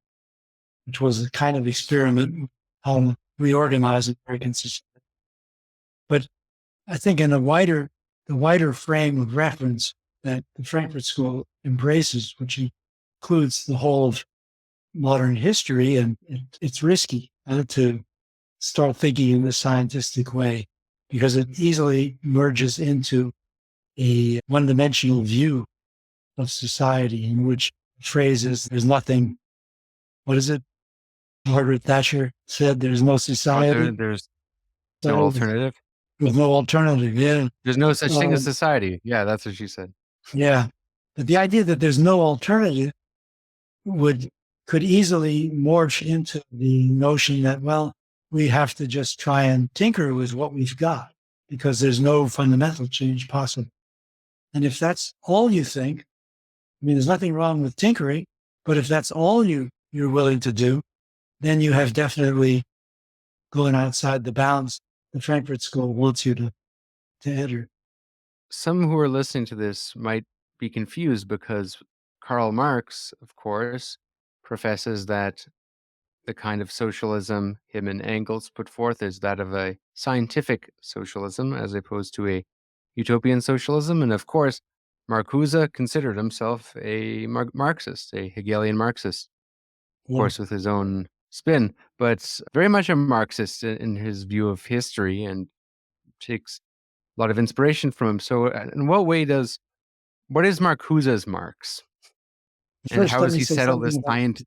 which was a kind of experiment on reorganizing American society. But I think in the wider frame of reference that the Frankfurt School embraces, which includes the whole of modern history, and it's risky to start thinking in the scientific way because it easily merges into a one-dimensional view of society in which phrases there's nothing. What is it? Margaret Thatcher said, "There's no society, There's no society alternative. with no alternative." Yeah, There's no such thing as um, society. Yeah, that's what she said. yeah. But the idea that there's no alternative would could easily morph into the notion that, well, we have to just try and tinker with what we've got because there's no fundamental change possible. And if that's all you think, I mean, there's nothing wrong with tinkering, but if that's all you're willing to do, then you have definitely gone outside the bounds the Frankfurt School wants you to enter. Some who are listening to this might be confused because Karl Marx, of course, professes that the kind of socialism him and Engels put forth is that of a scientific socialism as opposed to a utopian socialism. And of course, Marcuse considered himself a Marxist, a Hegelian Marxist, of Yeah. course, with his own spin, but very much a Marxist in his view of history and takes a lot of inspiration from him. So, in what way what is Marcuse's Marx, and First, how does he settle this science?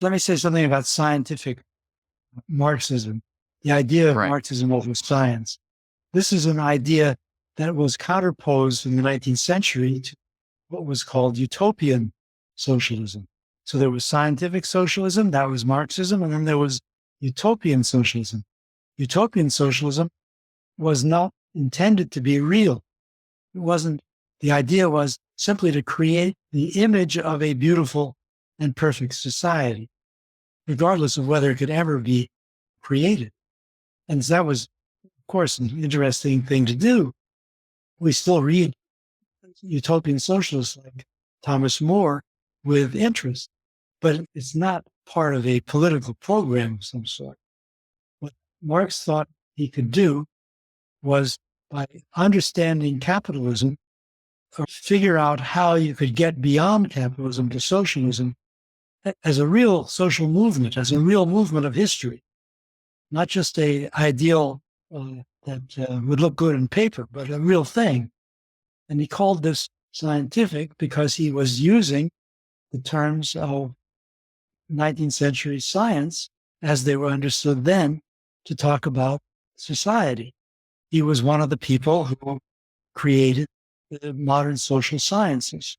let me say something about scientific Marxism, the idea of Right. Marxism over science. This is an idea that was counterposed in the 19th century to what was called utopian socialism. So there was scientific socialism, that was Marxism, and then there was utopian socialism. Utopian socialism was not intended to be real. It wasn't, the idea was simply to create the image of a beautiful and perfect society, regardless of whether it could ever be created. And that was, of course, an interesting thing to do. We still read utopian socialists like Thomas More with interest, but it's not part of a political program of some sort. What Marx thought he could do was, by understanding capitalism, or figure out how you could get beyond capitalism to socialism as a real social movement, as a real movement of history, not just a ideal that would look good in paper, but a real thing. And he called this scientific because he was using the terms of 19th century science as they were understood then to talk about society. He was one of the people who created the modern social sciences.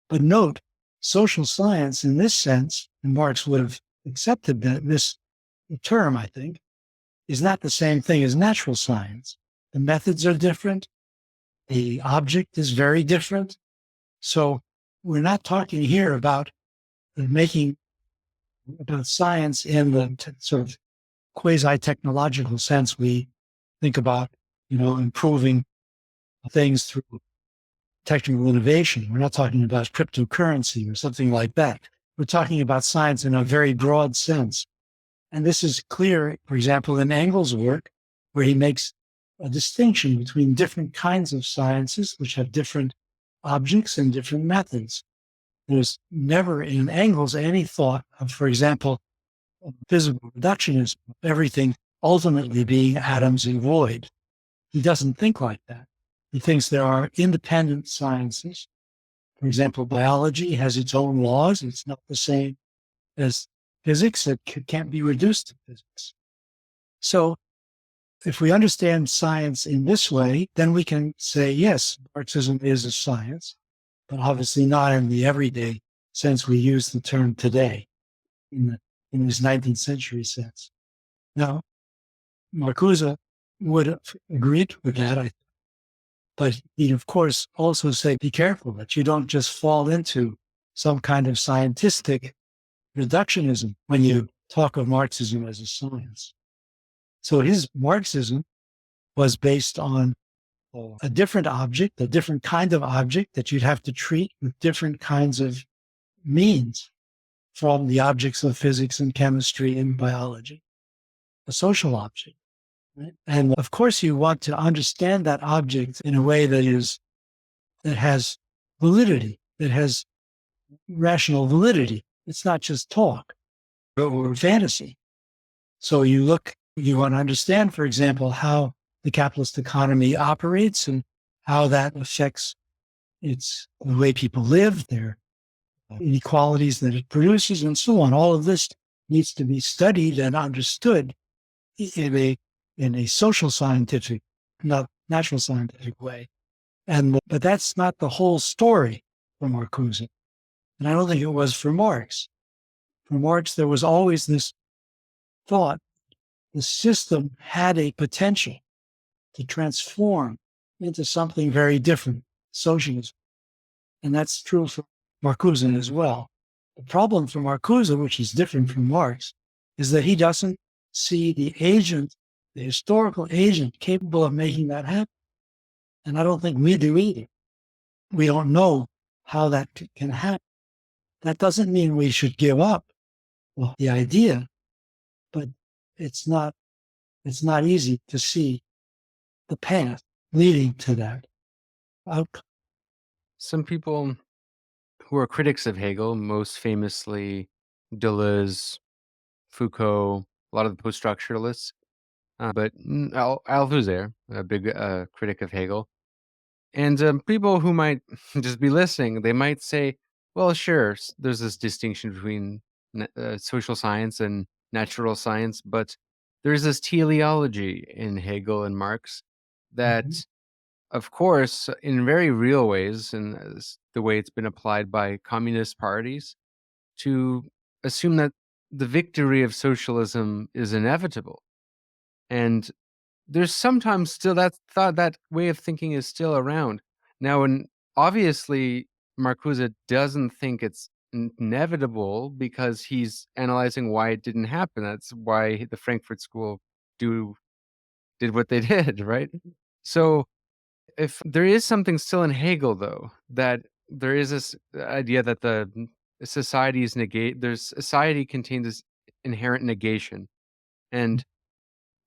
But note, social science in this sense, and Marx would have accepted this term, I think, is not the same thing as natural science. The methods are different. The object is very different. So we're not talking here about science in the sort of quasi-technological sense we think about, improving things through technical innovation. We're not talking about cryptocurrency or something like that. We're talking about science in a very broad sense. And this is clear, for example, in Engel's work, where he makes a distinction between different kinds of sciences, which have different objects and different methods. There's never in Engels any thought of, for example, physical reductionism, everything ultimately being atoms and void. He doesn't think like that. He thinks there are independent sciences. For example, biology has its own laws. It's not the same as physics. It can't be reduced to physics. So if we understand science in this way, then we can say, yes, Marxism is a science, but obviously not in the everyday sense we use the term today, in this 19th century sense. Now, Marcuse would have agreed with that, but he'd, of course, also say, be careful that you don't just fall into some kind of scientific reductionism when you talk of Marxism as a science. So his Marxism was based on a different object, a different kind of object that you'd have to treat with different kinds of means from the objects of physics and chemistry and biology, a social object. Right? And of course, you want to understand that object in a way that has validity, that has rational validity. It's not just talk or fantasy. So you want to understand, for example, how the capitalist economy operates and how that affects the way people live, their inequalities that it produces, and so on. All of this needs to be studied and understood in a social scientific, not natural scientific way. But that's not the whole story for Marcuse. And I don't think it was for Marx. For Marx, there was always this thought the system had a potential to transform into something very different, socialism. And that's true for Marcuse as well. The problem for Marcuse, which is different from Marx, is that he doesn't see the agent, the historical agent, capable of making that happen. And I don't think we do either. We don't know how that can happen. That doesn't mean we should give up the idea, but it's not easy to see the path leading to that outcome. Some people who are critics of Hegel, most famously Deleuze, Foucault, a lot of the post-structuralists, but Althusser, a big critic of Hegel. And people who might just be listening, they might say, well, sure, there's this distinction between social science and natural science, but there's this teleology in Hegel and Marx that, Mhm. of course, in very real ways, and the way it's been applied by communist parties, to assume that the victory of socialism is inevitable. And there's sometimes still that way of thinking is still around. Now, and obviously, Marcuse doesn't think it's inevitable because he's analyzing why it didn't happen. That's why the Frankfurt School do did what they did, right? So, if there is something still in Hegel, though, that there is this idea that society contains this inherent negation, and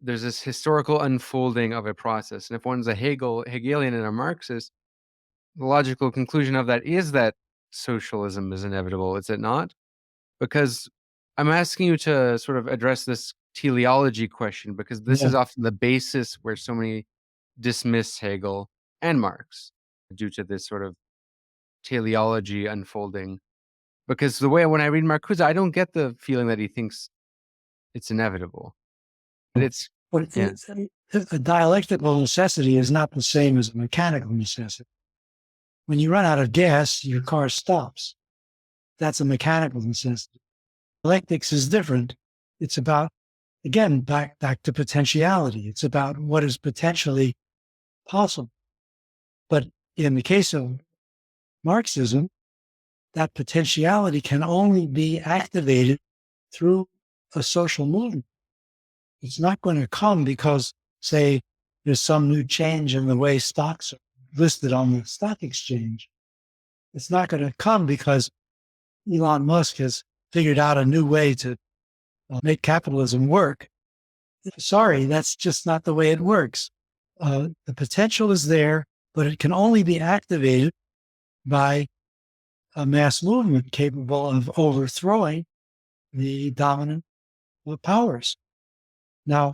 there's this historical unfolding of a process. And if one's a Hegelian and a Marxist, the logical conclusion of that is that socialism is inevitable, is it not? Because I'm asking you to sort of address this teleology question, because this Yeah. is often the basis where so many dismiss Hegel and Marx due to this sort of teleology unfolding. Because the way when I read Marcuse, I don't get the feeling that he thinks it's inevitable. But it's But yeah. a dialectical necessity is not the same as a mechanical necessity. When you run out of gas, your car stops. That's a mechanical necessity. Dialectics is different. It's about, again, back to potentiality. It's about what is potentially possible. But in the case of Marxism, that potentiality can only be activated through a social movement. It's not going to come because, say, there's some new change in the way stocks are listed on the stock exchange. It's not going to come because Elon Musk has figured out a new way to make capitalism work. Sorry, that's just not the way it works. The potential is there, but it can only be activated by a mass movement capable of overthrowing the dominant powers. Now,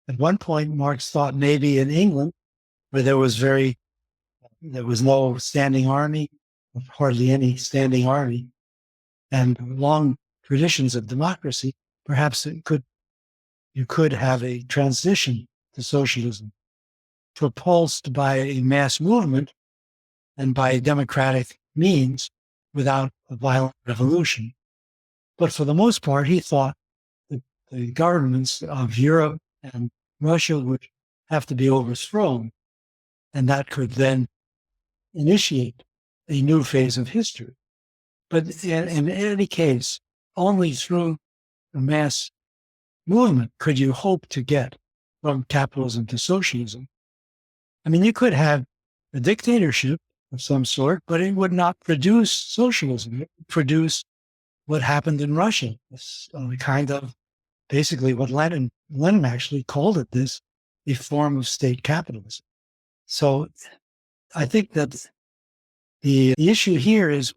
at one point, Marx thought maybe in England, where there was no standing army, hardly any standing army, and long traditions of democracy, perhaps you could have a transition to socialism propulsed by a mass movement and by democratic means without a violent revolution. But for the most part, he thought that the governments of Europe and Russia would have to be overthrown, and that could then initiate a new phase of history. But in any case, only through a mass movement could you hope to get from capitalism to socialism. I mean, you could have a dictatorship of some sort, but it would not produce socialism. It would produce what happened in Russia, this kind of basically what Lenin actually called it, this, a form of state capitalism. So I think that the issue here is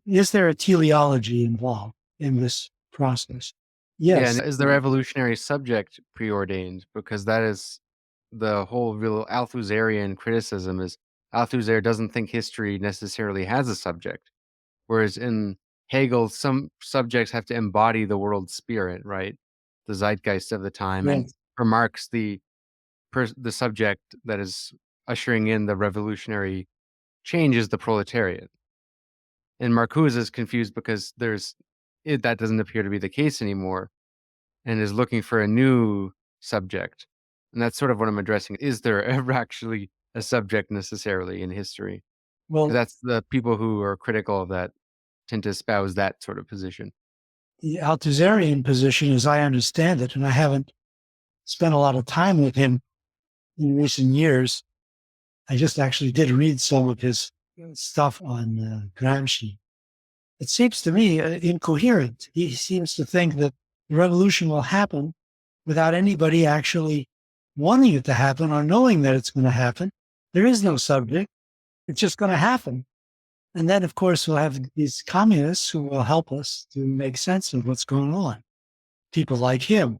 is there a teleology involved in this process? Yeah, Yes. and is the revolutionary subject preordained? Because that is the whole real Althusserian criticism is Althusser doesn't think history necessarily has a subject. Whereas in Hegel, some subjects have to embody the world spirit, right? The zeitgeist of the time. And Yes. for Marx, the subject that is ushering in the revolutionary change is the proletariat. And Marcuse is confused because that doesn't appear to be the case anymore, and is looking for a new subject. And that's sort of what I'm addressing. Is there ever actually a subject necessarily in history? 'Cause Well, that's the people who are critical of that tend to espouse that sort of position. the Althusserian position, as I understand it, and I haven't spent a lot of time with him in recent years. I just actually did read some of his stuff on Gramsci. It seems to me incoherent. He seems to think that the revolution will happen without anybody actually wanting it to happen or knowing that it's going to happen. There is no subject. It's just going to happen. And then, of course, we'll have these communists who will help us to make sense of what's going on. People like him.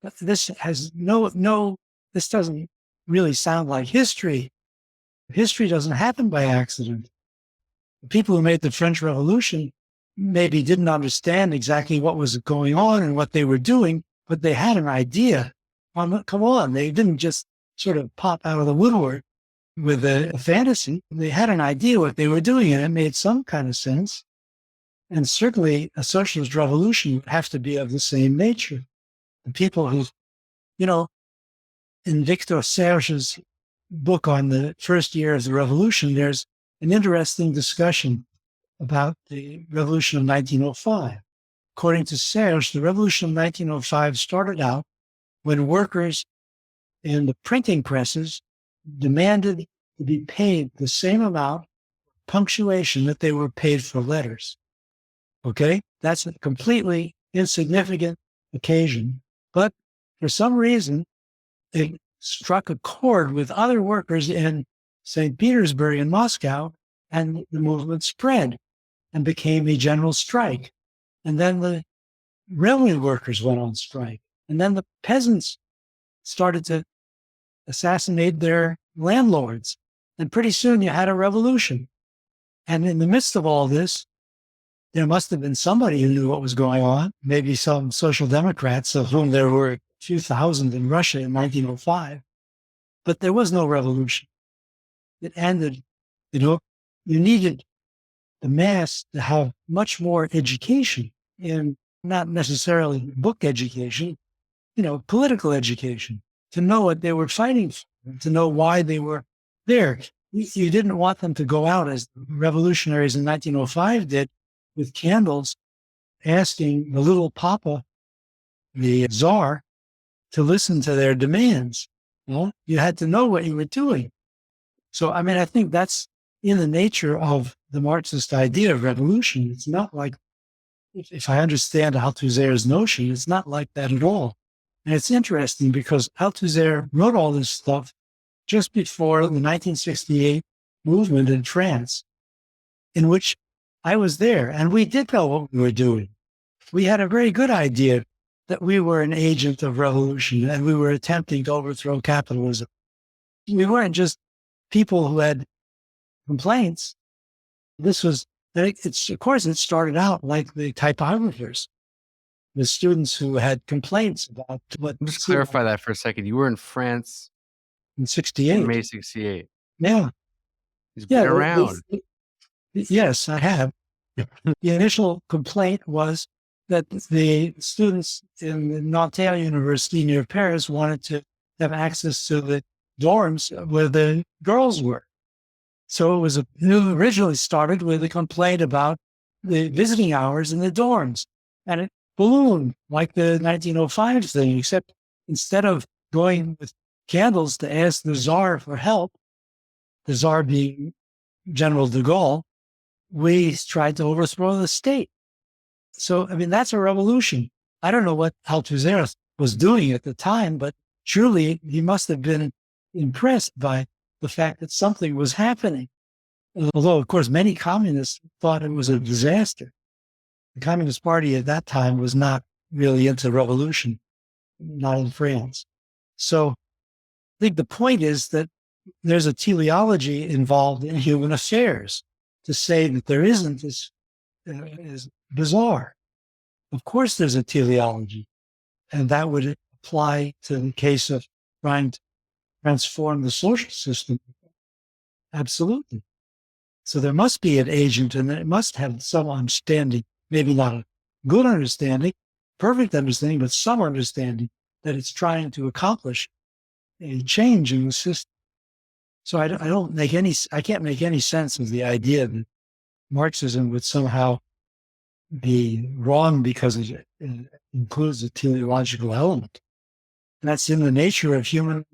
But this has this doesn't really sound like history. History doesn't happen by accident. The people who made the French Revolution maybe didn't understand exactly what was going on and what they were doing, but they had an idea. Come on, they didn't just sort of pop out of the woodwork with a fantasy. They had an idea what they were doing, and it made some kind of sense. And certainly a socialist revolution would have to be of the same nature. The people who, you know, in Victor Serge's book on the first year of the revolution, there's an interesting discussion about the revolution of 1905. According to Serge, the revolution of 1905 started out when workers in the printing presses demanded to be paid the same amount punctuation that they were paid for letters. Okay? That's a completely insignificant occasion. But for some reason, it struck a chord with other workers in St. Petersburg and Moscow, and the movement spread and became a general strike. And then the railway workers went on strike. And then the peasants started to assassinate their landlords. And pretty soon you had a revolution. And in the midst of all this, there must have been somebody who knew what was going on, maybe some social democrats, of whom there were a few thousand in Russia in 1905. But there was no revolution. It ended, you needed the mass to have much more education, and not necessarily book education, political education, to know what they were fighting for, to know why they were there. You didn't want them to go out as revolutionaries in 1905 did, with candles, asking the little papa, the czar, to listen to their demands. You had to know what you were doing. So, I think that's in the nature of the Marxist idea of revolution. It's not like, if I understand Althusser's notion, it's not like that at all. And it's interesting because Althusser wrote all this stuff just before the 1968 movement in France, in which I was there, and we did know what we were doing. We had a very good idea that we were an agent of revolution and we were attempting to overthrow capitalism. We weren't just people who had complaints. Of course, it started out like the typographers, the students who had complaints about what. Just clarify that for a second. You were in France in in 68. May 68. Yeah. He's been around. Yes, I have. The initial complaint was that the students in the Nanterre University near Paris wanted to have access to the dorms where the girls were. So it originally started with a complaint about the visiting hours in the dorms. And it ballooned like the 1905 thing, except instead of going with candles to ask the Tsar for help, the Tsar being General de Gaulle, we tried to overthrow the state. So, that's a revolution. I don't know what Althusser was doing at the time, but surely he must have been impressed by the fact that something was happening. Although, of course, many communists thought it was a disaster. The Communist Party at that time was not really into revolution, not in France. So I think the point is that there's a teleology involved in human affairs. To say that there isn't is bizarre. Of course, there's a teleology, and that would apply to the case of trying to transform the social system. Absolutely. So there must be an agent, and it must have some understanding, maybe not a good understanding, perfect understanding, but some understanding that it's trying to accomplish a change in the system. So I can't make any sense of the idea that Marxism would somehow be wrong because it includes a teleological element. And that's in the nature of human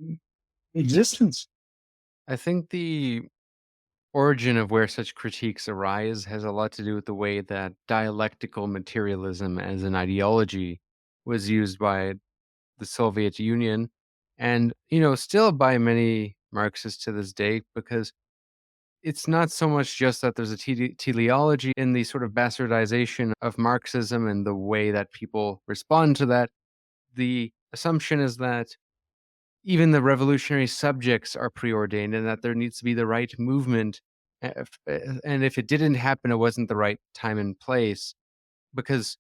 existence. I think the origin of where such critiques arise has a lot to do with the way that dialectical materialism as an ideology was used by the Soviet Union and, still by many Marxists to this day, because it's not so much just that there's a teleology in the sort of bastardization of Marxism and the way that people respond to that. The assumption is that even the revolutionary subjects are preordained and that there needs to be the right movement. And if it didn't happen, it wasn't the right time and place. Because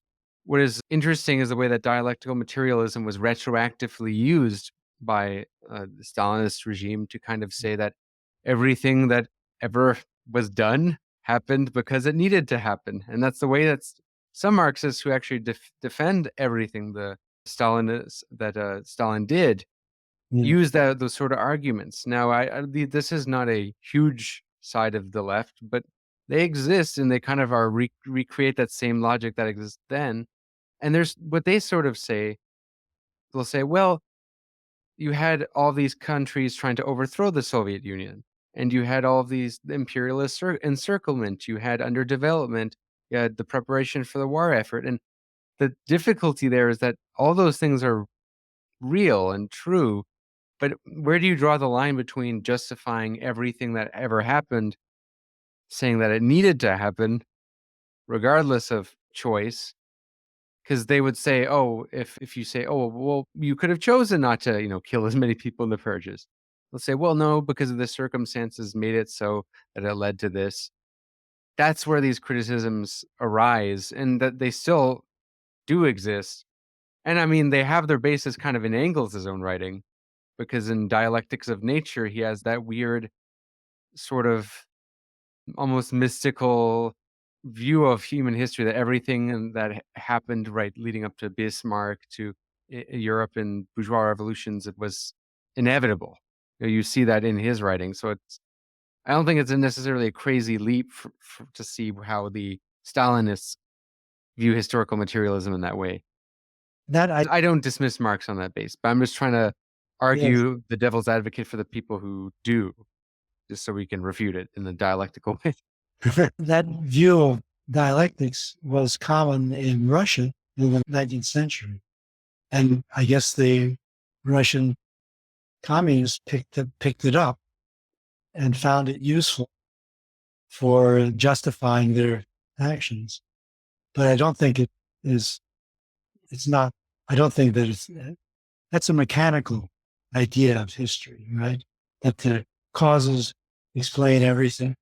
what is interesting is the way that dialectical materialism was retroactively used by the Stalinist regime to kind of say that everything that ever was done happened because it needed to happen. And that's the way that some Marxists who actually defend everything the Stalin did Yeah. use those sort of arguments. Now, this is not a huge side of the left, but they exist, and they kind of are recreate that same logic that exists then. And there's what they sort of say. They'll say, well, you had all these countries trying to overthrow the Soviet Union, and you had all of these imperialist encirclement, you had underdevelopment, you had the preparation for the war effort. And the difficulty there is that all those things are real and true, but where do you draw the line between justifying everything that ever happened, saying that it needed to happen, regardless of choice? Because they would say, oh, if you say, oh, well, you could have chosen not to, kill as many people in the purges. They'll say, well, no, because of the circumstances made it so that it led to this. That's where these criticisms arise, and that they still do exist. And I mean, they have their basis kind of in Engels' own writing, because in Dialectics of Nature, he has that weird sort of almost mystical view of human history, that everything that happened right leading up to Bismarck, to Europe and bourgeois revolutions, it was inevitable. You see that in his writing. So I don't think it's necessarily a crazy leap to see how the Stalinists view historical materialism in that way. That I, I don't dismiss Marx on that base, but I'm just trying to yes, argue the devil's advocate for the people who do, just so we can refute it in a dialectical way. that view of dialectics was common in Russia in the 19th century. And I guess the Russian communists picked it up and found it useful for justifying their actions. But I don't think it's not, I don't think that that's a mechanical idea of history, right? That the causes explain everything.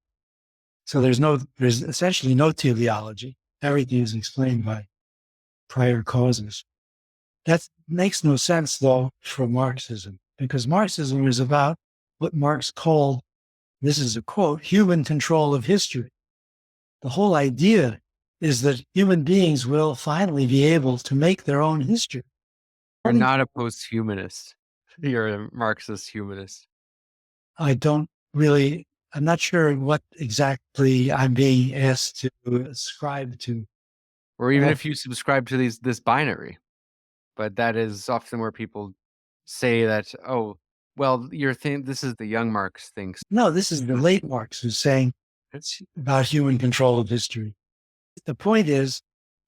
So there's essentially no teleology. Everything is explained by prior causes. That makes no sense, though, for Marxism, because Marxism is about what Marx called, this is a quote, human control of history. The whole idea is that human beings will finally be able to make their own history. You're not a post-humanist. You're a Marxist humanist. I don't really, I'm not sure what exactly I'm being asked to ascribe to. Or even if you subscribe to this binary. But that is often where people say that, oh, well, this is the young Marx thing. No, this is the late Marx who's saying it's about human control of history. The point is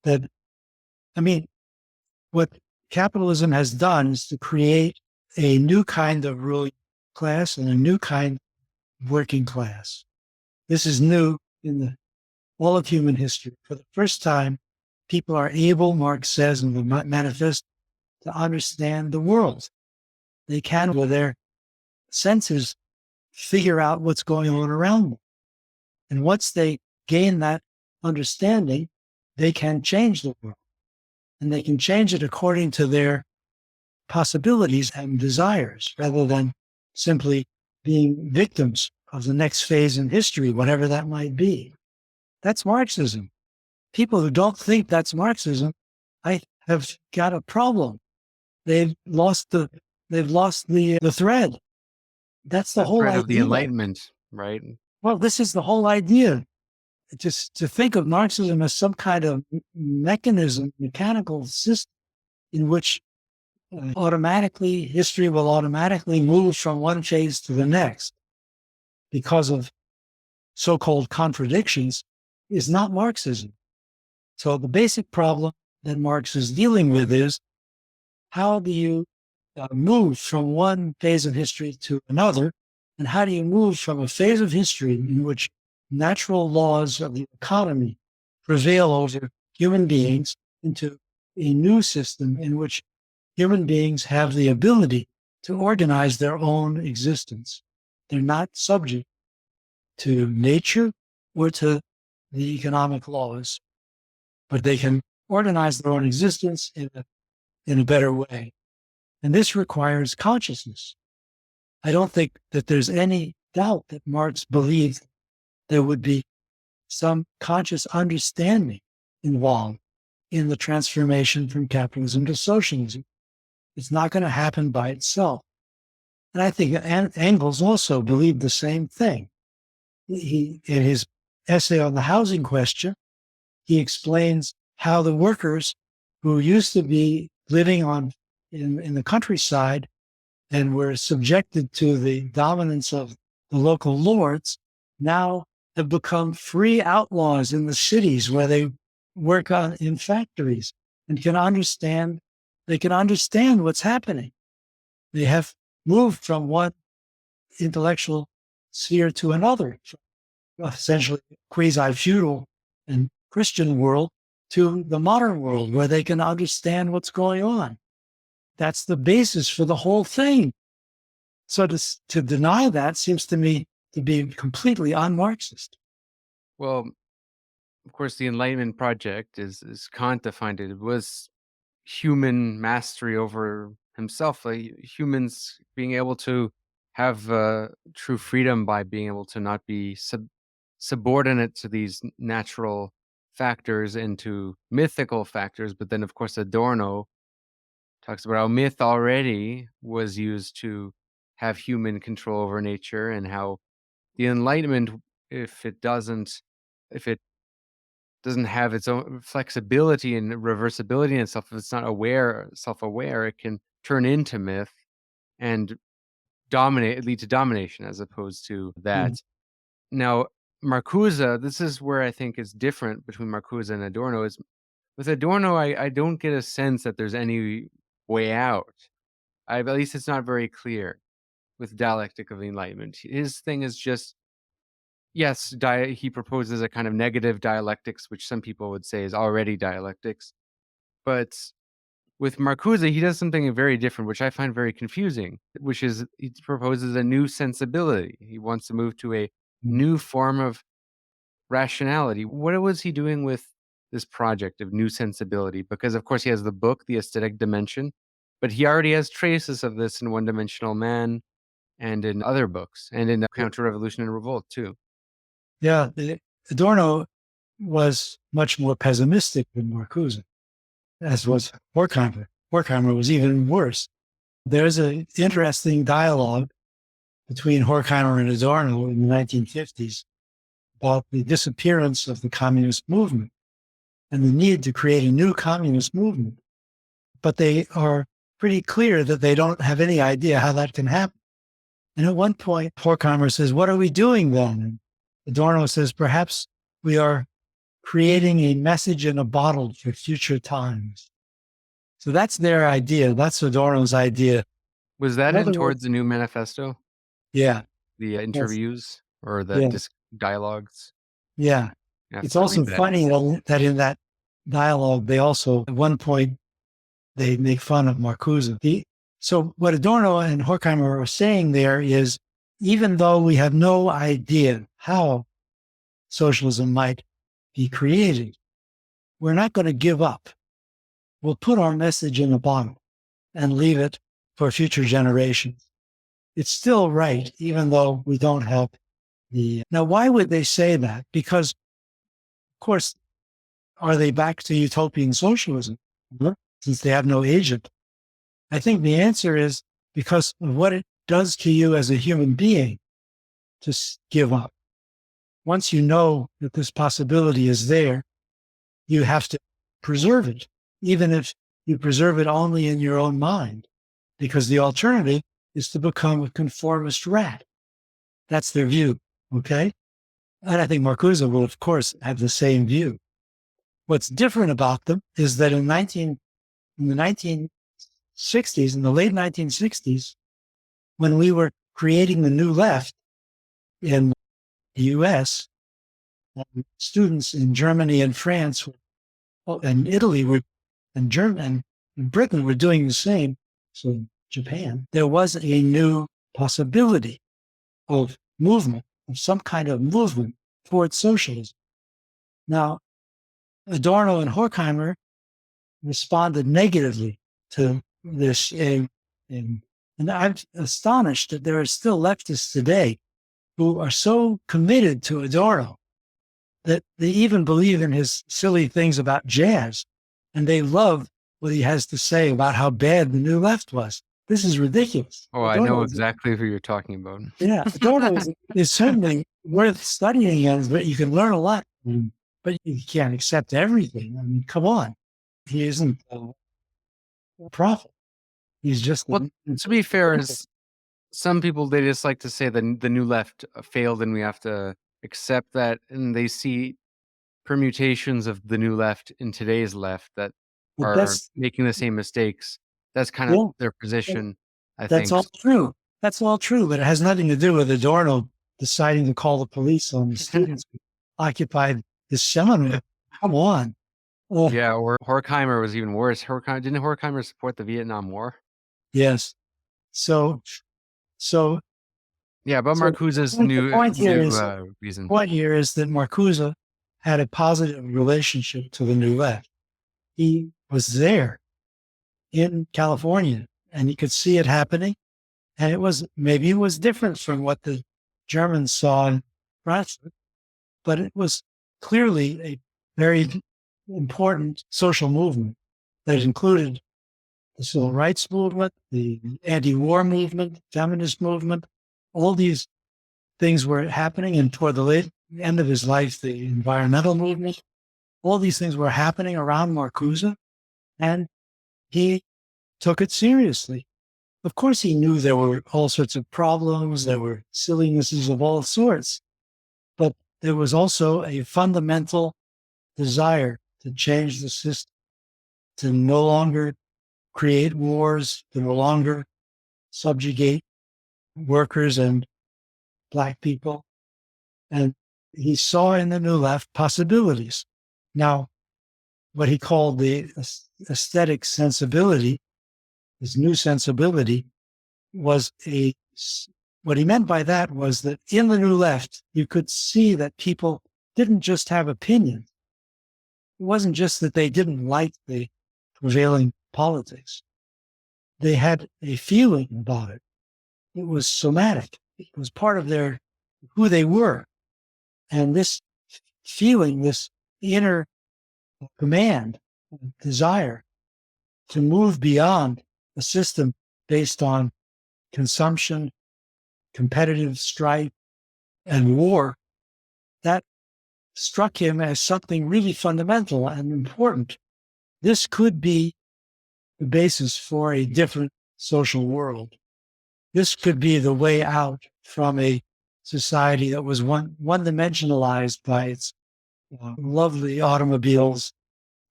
that, I mean, what capitalism has done is to create a new kind of ruling class and a new kind of working class. This is new in all of human history. For the first time, people are able, Marx says in the manifest, to understand the world. They can, with their senses, figure out what's going on around them. And once they gain that understanding, they can change the world. And they can change it according to their possibilities and desires, rather than simply being victims of the next phase in history, whatever that might be. That's Marxism. People who don't think that's Marxism, I have got a problem. They've lost the thread. That's the whole thread of the idea. Enlightenment, right? Well, this is the whole idea. Just to think of Marxism as some kind of mechanism, mechanical system in which history will automatically move from one phase to the next because of so-called contradictions, is not Marxism. So the basic problem that Marx is dealing with is, how do you move from one phase of history to another? And how do you move from a phase of history in which natural laws of the economy prevail over human beings into a new system in which human beings have the ability to organize their own existence? They're not subject to nature or to the economic laws, but they can organize their own existence in a better way. And this requires consciousness. I don't think that there's any doubt that Marx believed there would be some conscious understanding involved in the transformation from capitalism to socialism. It's not going to happen by itself. And I think Engels also believed the same thing. In his essay on the housing question, he explains how the workers who used to be living in the countryside and were subjected to the dominance of the local lords now have become free outlaws in the cities where they work in factories and they can understand what's happening. They have moved from one intellectual sphere to another, essentially quasi-feudal and Christian world to the modern world where they can understand what's going on. That's the basis for the whole thing. So to deny that seems to me to be completely un-Marxist. Well, of course, the Enlightenment project, as Kant defined it, it was human mastery over himself, like humans being able to have true freedom by being able to not be subordinate to these natural factors and to mythical factors. But then, of course, Adorno talks about how myth already was used to have human control over nature, and how the Enlightenment, if it doesn't, if it doesn't have its own flexibility and reversibility in itself, if it's not self-aware, it can turn into myth and lead to domination as opposed to Mm. that. Now, Marcuse, this is where I think it's different between Marcuse and Adorno. Is with Adorno, I don't get a sense that there's any way out. At least it's not very clear with Dialectic of the Enlightenment. His thing is just, yes, he proposes a kind of negative dialectics, which some people would say is already dialectics. But with Marcuse, he does something very different, which I find very confusing, which is he proposes a new sensibility. He wants to move to a Mm. new form of rationality. What was he doing with this project of new sensibility? Because, of course, he has the book, The Aesthetic Dimension, but he already has traces of this in One Dimensional Man and in other books, and in Counter Revolution and Revolt, too. Yeah, Adorno was much more pessimistic than Marcuse, as was Horkheimer. Horkheimer was even worse. There's an interesting dialogue between Horkheimer and Adorno in the 1950s about the disappearance of the communist movement and the need to create a new communist movement. But they are pretty clear that they don't have any idea how that can happen. And at one point, Horkheimer says, "What are we doing then?" And Adorno says, "Perhaps we are creating a message in a bottle for future times." So that's their idea. That's Adorno's idea. Was that In in other words, towards the new manifesto? yeah, The yes, interviews or the yeah, dialogues? yeah. I have It's to also read that. funny that in that dialogue, they also, at one point, they make fun of Marcuse. So what Adorno and Horkheimer are saying there is, even though we have no idea how socialism might be created, we're not going to give up. We'll put our message in a bottle and leave it for future generations. It's still right, even though we don't have the. Now, why would they say that? Because, of course, are they back to utopian socialism? Since they have no agent. I think the answer is because of what it does to you as a human being to give up. Once you know that this possibility is there, you have to preserve it, even if you preserve it only in your own mind, because the alternative is to become a conformist rat. That's their view. Okay. And I think Marcuse will, of course, have the same view. What's different about them is that in the 1960s, in the late 1960s, when we were creating the new left in the US, students in Germany and France and Italy were, and Germany and Britain were doing the same. So Japan, there was a new possibility of movement, of some kind of movement towards socialism. Now, Adorno and Horkheimer responded negatively to this. And I'm astonished that there are still leftists today who are so committed to Adorno that they even believe in his silly things about jazz. And they love what he has to say about how bad the new left was. This is ridiculous. Oh, I know exactly who you're talking about. Yeah, Adorno is certainly worth studying, but you can learn a lot. But you can't accept everything. I mean, come on. He isn't a prophet. He's just Well, to be fair, is some people, they just like to say the new left failed and we have to accept that, and they see permutations of the new left in today's left that but are making the same mistakes. That's kind of yeah, their position, I that's think. all true. That's all true, but it has nothing to do with Adorno deciding to call the police on the students who occupied his seminar. Come on. Yeah, or Horkheimer was even worse. Didn't Horkheimer support the Vietnam War? Yes. So, so, Yeah, but so Marcuse's the point here is reason. point here is that Marcuse had a positive relationship to the new left. He was there in California and he could see it happening. And maybe it was different from what the Germans saw in Frankfurt, but it was clearly a very important social movement that included the civil rights movement, the anti-war movement, feminist movement. All these things were happening, and toward the end of his life, the environmental movement. All these things were happening around Marcuse, and he took it seriously. Of course, he knew there were all sorts of problems, there were sillinesses of all sorts, but there was also a fundamental desire to change the system, to no longer create wars, to no longer subjugate workers and Black people. And he saw in the new left possibilities. Now, what he called the aesthetic sensibility, his new sensibility, was what he meant by that was that in the new left, you could see that people didn't just have opinions. It wasn't just that they didn't like the prevailing politics. They had a feeling about it. It was somatic. It was part of who they were. And this feeling, this inner command, desire to move beyond a system based on consumption, competitive strife, and war, that struck him as something really fundamental and important. This could be the basis for a different social world. This could be the way out from a society that was one-dimensionalized by its lovely automobiles,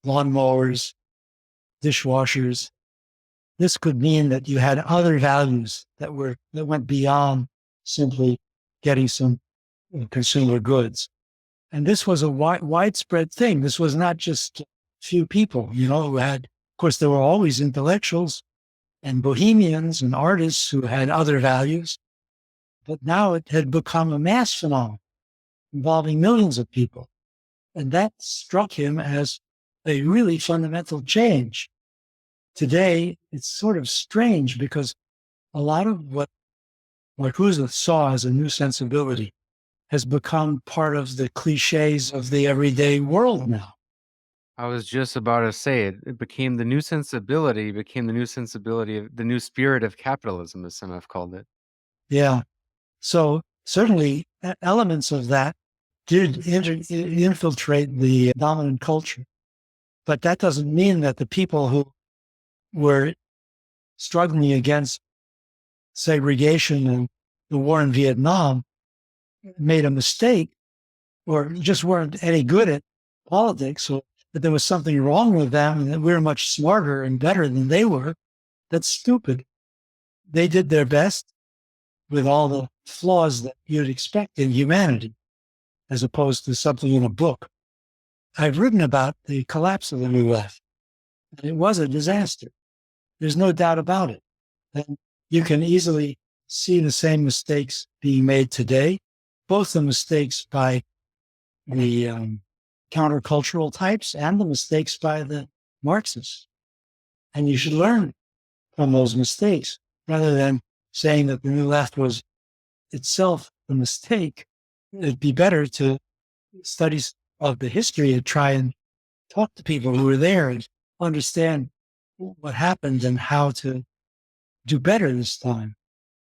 lawnmowers, dishwashers. This could mean that you had other values that went beyond simply getting some consumer goods. And this was a widespread thing. This was not just a few people, who had, of course, there were always intellectuals and bohemians and artists who had other values. But now it had become a mass phenomenon involving millions of people. And that struck him as a really fundamental change. Today, it's sort of strange because a lot of what Marcuse saw as a new sensibility has become part of the cliches of the everyday world now. I was just about to say it. It became the new sensibility, became the new sensibility of the new spirit of capitalism, as some have called it. Yeah. So certainly elements of that did infiltrate the dominant culture. But that doesn't mean that the people who were struggling against segregation and the war in Vietnam made a mistake or just weren't any good at politics, or that there was something wrong with them and that we were much smarter and better than they were. That's stupid. They did their best with all the flaws that you'd expect in humanity, as opposed to something in a book. I've written about the collapse of the New Left, and it was a disaster. There's no doubt about it. And you can easily see the same mistakes being made today, both the mistakes by the countercultural types and the mistakes by the Marxists. And you should learn from those mistakes rather than saying that the New Left was itself a mistake. It'd be better to study of the history and try and talk to people who were there and understand what happened and how to do better this time.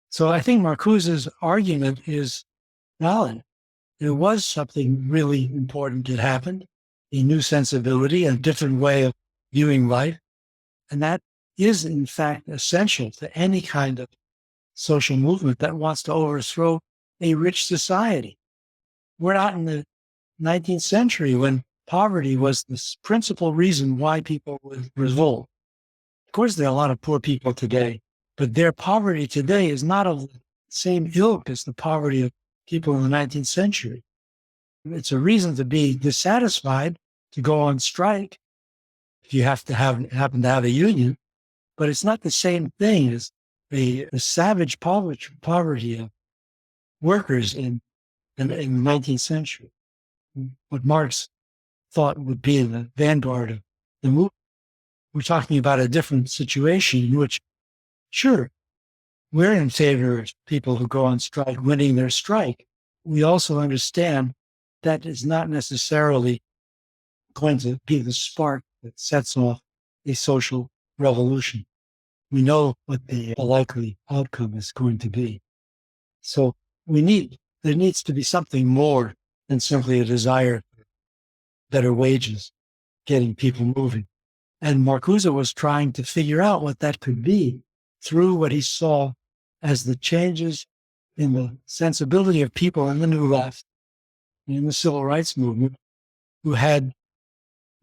So I think Marcuse's argument is valid. There was something really important that happened, a new sensibility, a different way of viewing life. And that is, in fact, essential to any kind of social movement that wants to overthrow a rich society. We're not in the 19th century when poverty was the principal reason why people would revolt. Of course, there are a lot of poor people today, but their poverty today is not of the same ilk as the poverty of people in the 19th century. It's a reason to be dissatisfied, to go on strike if you happen to have a union, but it's not the same thing as the savage poverty of workers in the 19th century. What Marx thought would be in the vanguard of the movement. We're talking about a different situation in which, sure, we're in favor of people who go on strike winning their strike. We also understand that is not necessarily going to be the spark that sets off a social revolution. We know what the likely outcome is going to be. So there needs to be something more than simply a desire for better wages, getting people moving. And Marcuse was trying to figure out what that could be through what he saw as the changes in the sensibility of people in the New Left, in the civil rights movement, who had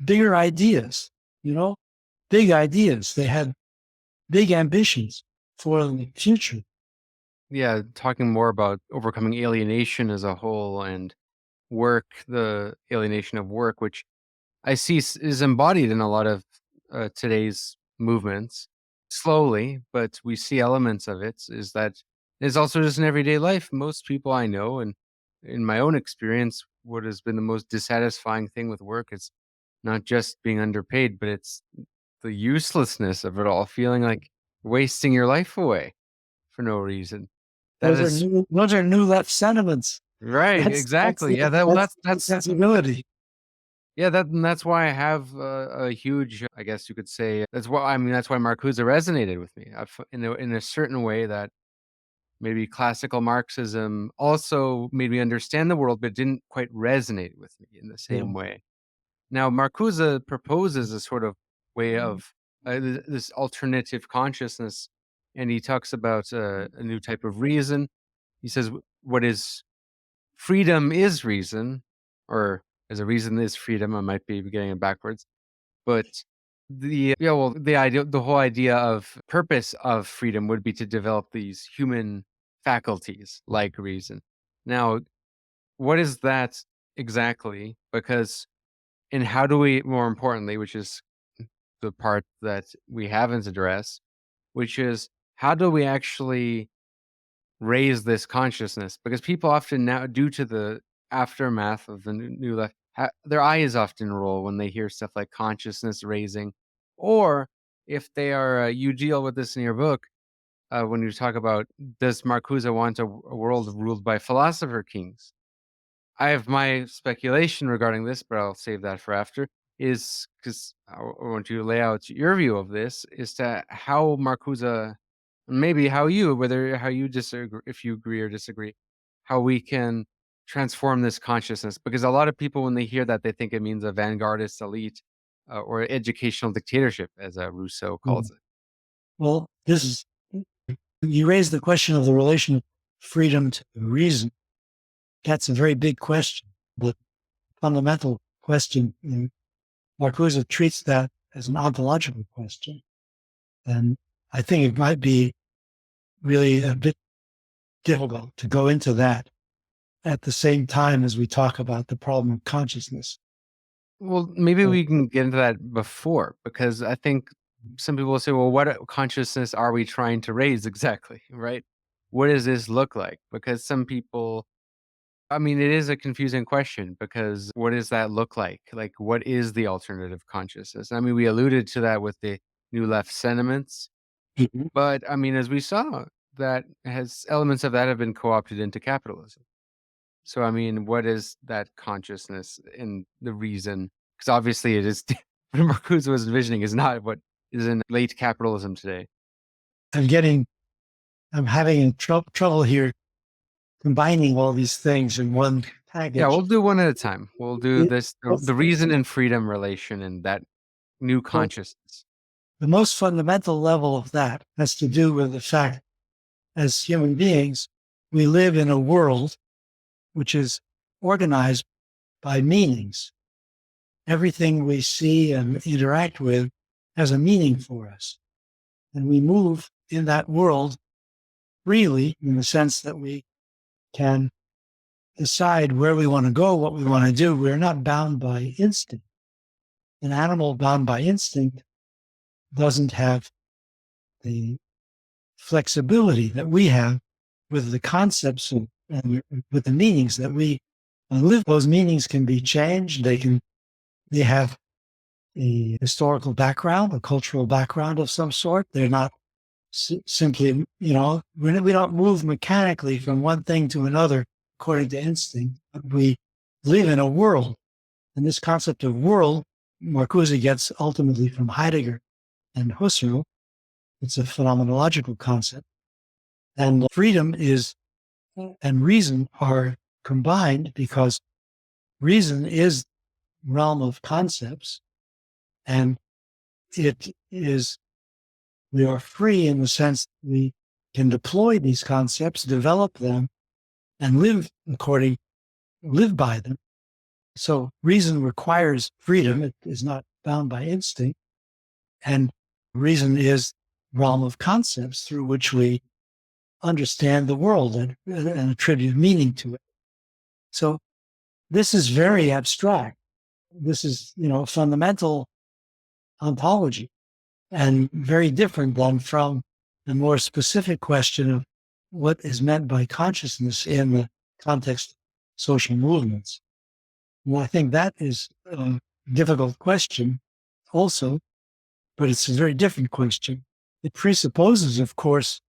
bigger ideas, big ideas. They had big ambitions for the future. Yeah, talking more about overcoming alienation as a whole and work, the alienation of work, which I see is embodied in a lot of today's movements slowly, but we see elements of it. Is that is also just in everyday life. Most people I know, and in my own experience, what has been the most dissatisfying thing with work is not just being underpaid, but it's the uselessness of it all, feeling like wasting your life away for no reason. That is Those are new left sentiments. right, exactly. Yeah, That's the that's sensibility. yeah, that's why I have a huge, I guess you could say, that's why Marcuse resonated with me in a certain way that maybe classical Marxism also made me understand the world, but didn't quite resonate with me in the Yeah. same way. Now, Marcuse proposes a sort of way of this alternative consciousness, and he talks about a new type of reason. He says, "What is freedom is reason, or as a reason is freedom." I might be getting it backwards, but the whole idea of purpose of freedom would be to develop these human faculties like reason. Now, what is that exactly? Because and how do we, more importantly, which is the part that we haven't addressed, which is how do we actually raise this consciousness? Because people often now, due to the aftermath of the new left, their eyes often roll when they hear stuff like consciousness raising, or if they are, you deal with this in your book when you talk about does Marcuse want a world ruled by philosopher kings? I have my speculation regarding this, but I'll save that for after. Is because I want you to lay out your view of this as to how Marcuse, maybe how you disagree, if you agree or disagree, how we can transform this consciousness. Because a lot of people, when they hear that, they think it means a vanguardist elite or educational dictatorship, as Rousseau Yeah. calls it. Well, you raised the question of the relation of freedom to reason. That's a very big question, but fundamental question. Marcuse treats that as an ontological question. And I think it might be really a bit difficult to go into that at the same time as we talk about the problem of consciousness. Well, maybe So, we can get into that before, because I think some people will say, well, what consciousness are we trying to raise exactly, right? What does this look like? Because some people, I mean, it is a confusing question because what does that look like? Like, what is the alternative consciousness? I mean, we alluded to that with the New Left sentiments, Mhm. but I mean, as we saw, that has elements of that have been co opted into capitalism. So, I mean, what is that consciousness and the reason? Because obviously it is what Marcuse was envisioning is not what is in late capitalism today? I'm having trouble here combining all these things in one Yeah, we'll package. do one at a time. We'll do It- this, it's- the reason and freedom relation and that new so consciousness. the most fundamental level of that has to do with the fact, as human beings, we live in a world which is organized by meanings. Everything we see and interact with has a meaning for us. And we move in that world freely in the sense that we can decide where we want to go, what we want to do. We're not bound by instinct. An animal bound by instinct doesn't have the flexibility that we have with the concepts and with the meanings that we live. Those meanings can be changed. They have a historical background, a cultural background of some sort. They're not simply, we don't move mechanically from one thing to another according to instinct. We live in a world. And this concept of world, Marcuse gets ultimately from Heidegger and Husserl. It's a phenomenological concept. And freedom and reason are combined because reason is realm of concepts, and we are free in the sense we can deploy these concepts, develop them, and live by them. So reason requires freedom. It is not bound by instinct. And reason is realm of concepts through which we understand the world and attribute meaning to it. So this is very abstract. This is, fundamental ontology and very different than from the more specific question of what is meant by consciousness in the context of social movements. And I think that is a difficult question also, but it's a very different question. It presupposes, of course,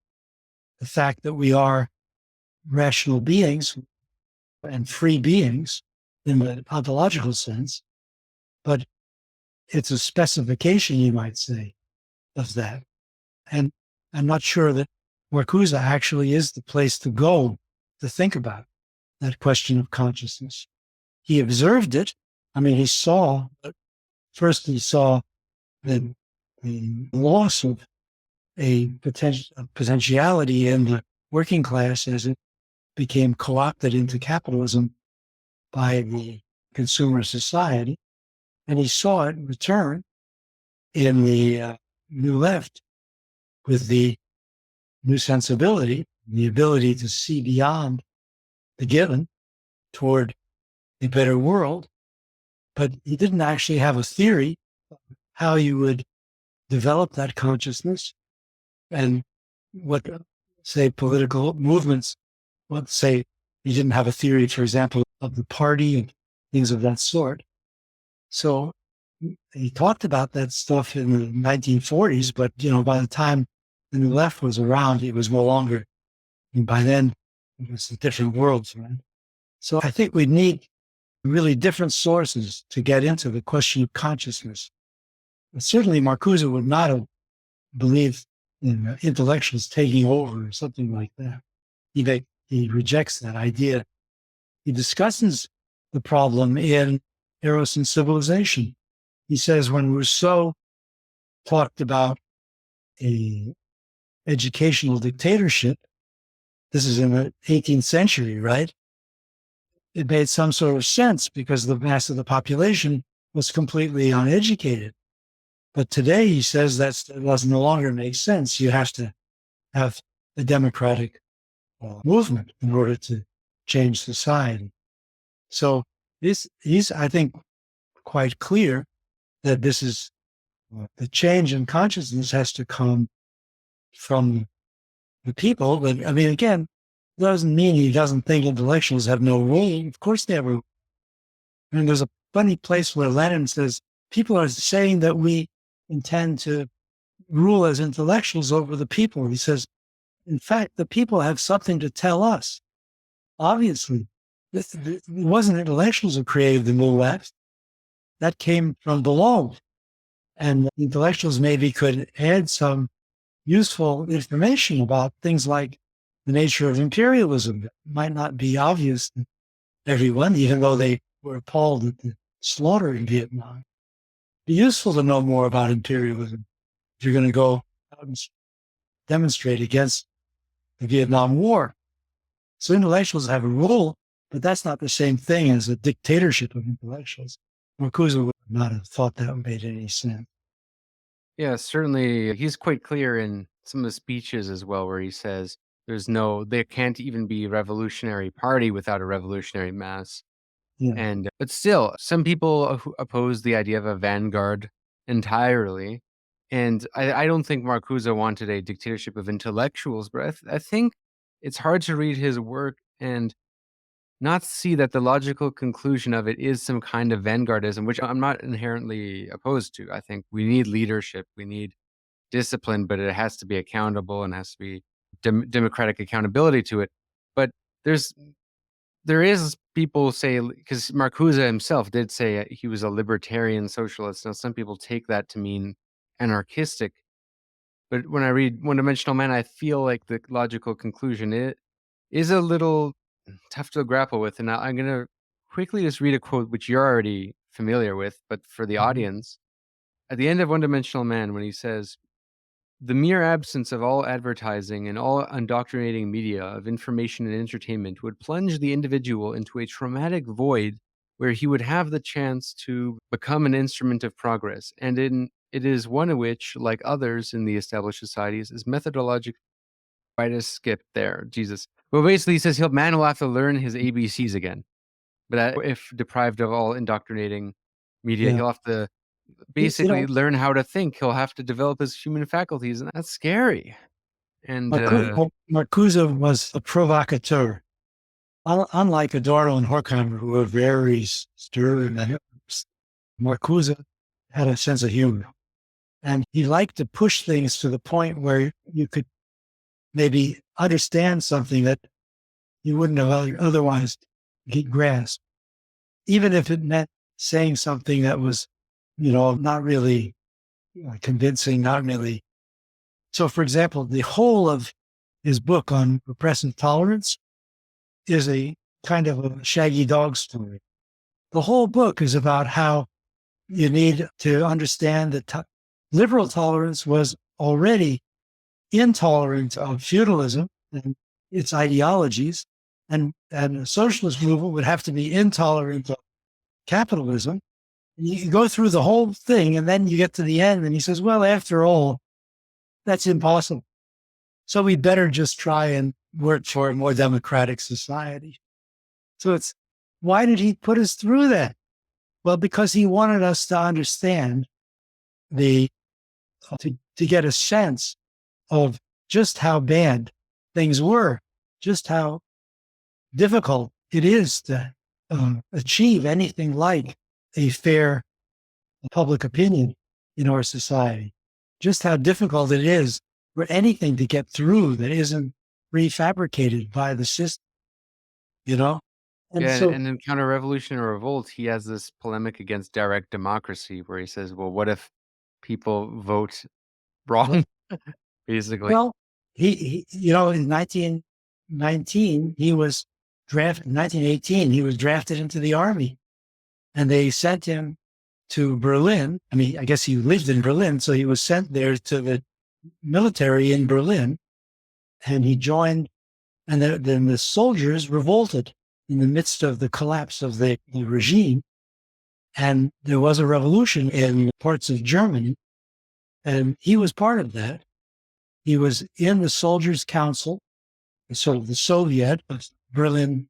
the fact that we are rational beings and free beings in the ontological sense, but it's a specification, you might say, of that. And I'm not sure that Marcuse actually is the place to go to think about that question of consciousness. He observed it. I mean, first he saw the loss of a potentiality in the working class as it became co-opted into capitalism by the consumer society. And he saw it return in the new left with the new sensibility, the ability to see beyond the given toward a better world. But he didn't actually have a theory of how you would develop that consciousness and what, say, political movements, let's say he didn't have a theory, for example, of the party and things of that sort. So he talked about that stuff in the 1940s, but, by the time the new left was around, it was no longer, and by then it was a different world, right? So I think we need really different sources to get into the question of consciousness. But certainly Marcuse would not have believed in intellectuals taking over or something like that. He rejects that idea. He discusses the problem in Eros and Civilization. He says when Rousseau talked about a educational dictatorship, this is in the 18th century, right? It made some sort of sense because the mass of the population was completely uneducated. But today, he says that does no longer make sense. You have to have a democratic movement in order to change society. So he's, I think, quite clear that this is the change in consciousness has to come from the people. But I mean, again, doesn't mean he doesn't think intellectuals have no role. Of course they have a role. And there's a funny place where Lenin says, people are saying that we intend to rule as intellectuals over the people. He says, in fact, the people have something to tell us. Obviously, it wasn't intellectuals who created the new left. That came from below. And intellectuals maybe could add some useful information about things like the nature of imperialism. It might not be obvious to everyone, even though they were appalled at the slaughter in Vietnam. It'd be useful to know more about imperialism if you're going to go out and demonstrate against the Vietnam War. So intellectuals have a role, but that's not the same thing as a dictatorship of intellectuals. Marcuse would not have thought that made any sense. Yeah, certainly. He's quite clear in some of the speeches as well, where he says there can't even be a revolutionary party without a revolutionary mass. Yeah. But still, some people who oppose the idea of a vanguard entirely. And I don't think Marcuse wanted a dictatorship of intellectuals, but I think it's hard to read his work and not see that the logical conclusion of it is some kind of vanguardism, which I'm not inherently opposed to. I think we need leadership, we need discipline, but it has to be accountable and has to be democratic accountability to it. But there's there is people say, because Marcuse himself did say he was a libertarian socialist. Now, some people take that to mean anarchistic, but when I read One Dimensional Man, I feel like the logical conclusion it is a little tough to grapple with. And I'm going to quickly just read a quote which you're already familiar with, but for the Mhm. audience, at the end of One Dimensional Man, when he says, the mere absence of all advertising and all indoctrinating media of information and entertainment would plunge the individual into a traumatic void where he would have the chance to become an instrument of progress. It is one of which, like others in the established societies, is methodologic. Why to skip there? Jesus. Well, basically, he says man will have to learn his ABCs again. But if deprived of all indoctrinating media, Yeah. he'll have to You basically know, learn how to think. He'll have to develop his human faculties, and that's scary. And, Marcuse was a provocateur. Unlike Adorno and Horkheimer, who were very stern, and Marcuse had a sense of humor. And he liked to push things to the point where you could maybe understand something that you wouldn't have otherwise grasped, even if it meant saying something that was, not really convincing, not really. So, for example, the whole of his book on repressive tolerance is a kind of a shaggy dog story. The whole book is about how you need to understand that liberal tolerance was already intolerant of feudalism and its ideologies, and the socialist movement would have to be intolerant of capitalism. And you go through the whole thing, and then you get to the end, and he says, well, after all, that's impossible. So we'd better just try and work for a more democratic society. So why did he put us through that? Well, because he wanted us to understand to get a sense of just how bad things were, just how difficult it is to achieve anything like a fair public opinion in our society, just how difficult it is for anything to get through that isn't prefabricated by the system, you know? And yeah, so, and in Counter-Revolution or Revolt, he has this polemic against direct democracy where he says, "Well, what if people vote wrong?" Basically. well, in 1919, he was drafted, in 1918, he was drafted into the army, and they sent him to Berlin. I mean, I guess he lived in Berlin, so he was sent there to the military in Berlin, and he joined, and then the soldiers revolted in the midst of the collapse of the regime. And there was a revolution in parts of Germany, and he was part of that. He was in the Soldiers' Council, sort of the Soviet of Berlin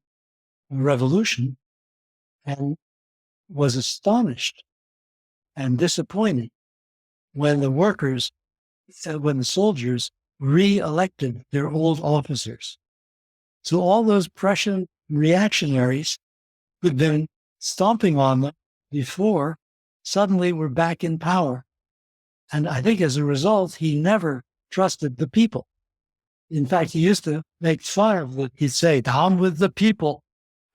Revolution, and was astonished and disappointed when when the soldiers re-elected their old officers. So all those Prussian reactionaries who'd been stomping on them before suddenly were back in power. And I think as a result, he never trusted the people. In fact, he used to make fun of it. He'd say, down with the people.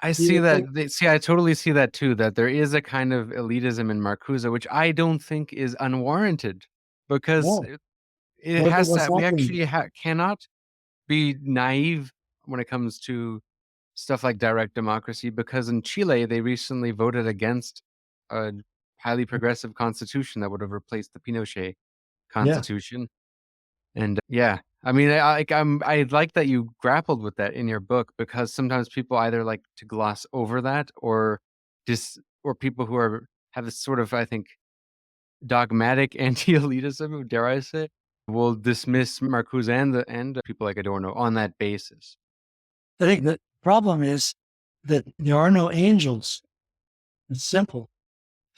I Do see you that. think? I totally see that too. That there is a kind of elitism in Marcuse, which I don't think is unwarranted, because No. it Look at has what's to. We happening. actually cannot be naive when it comes to stuff like direct democracy, because in Chile they recently voted against a highly progressive constitution that would have replaced the Pinochet Yeah. constitution. And yeah, I mean, I like that you grappled with that in your book, because sometimes people either like to gloss over that, or or people who have this sort of, I think, dogmatic anti-elitism, dare I say, will dismiss Marcuse and people like Adorno on that basis. I think the problem is that there are no angels. It's simple.